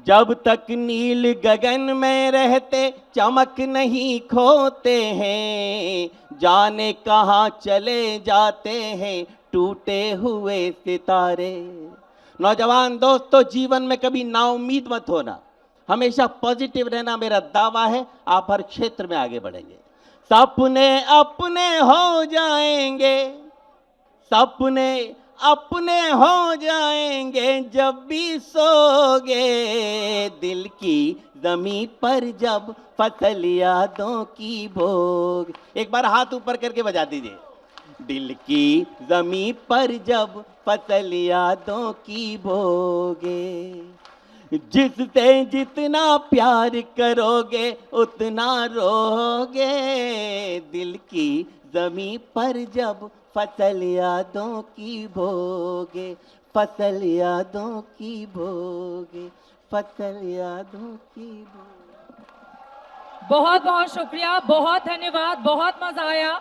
जब तक नील गगन में रहते चमक नहीं खोते हैं, जाने कहाँ चले जाते हैं टूटे हुए सितारे। नौजवान दोस्तों, जीवन में कभी नाउम्मीद मत होना, हमेशा पॉजिटिव रहना मेरा दावा है। आप हर क्षेत्र में आगे बढ़ेंगे, सपने अपने हो जाएंगे, सपने अपने हो जाएंगे जब भी सोगे। दिल की जमीन पर जब फसल यादों की भोग। एक बार हाथ ऊपर करके बजा दीजिए। दिल की जमीन पर जब फसल यादों की भोगे। जिससे जितना प्यार करोगे उतना रोगे। दिल की जमीन पर जब फसल यादों की भोगे, फसल यादों की भोगे, फसल यादों की भोगे। बहुत बहुत शुक्रिया, बहुत धन्यवाद, बहुत मजा आया।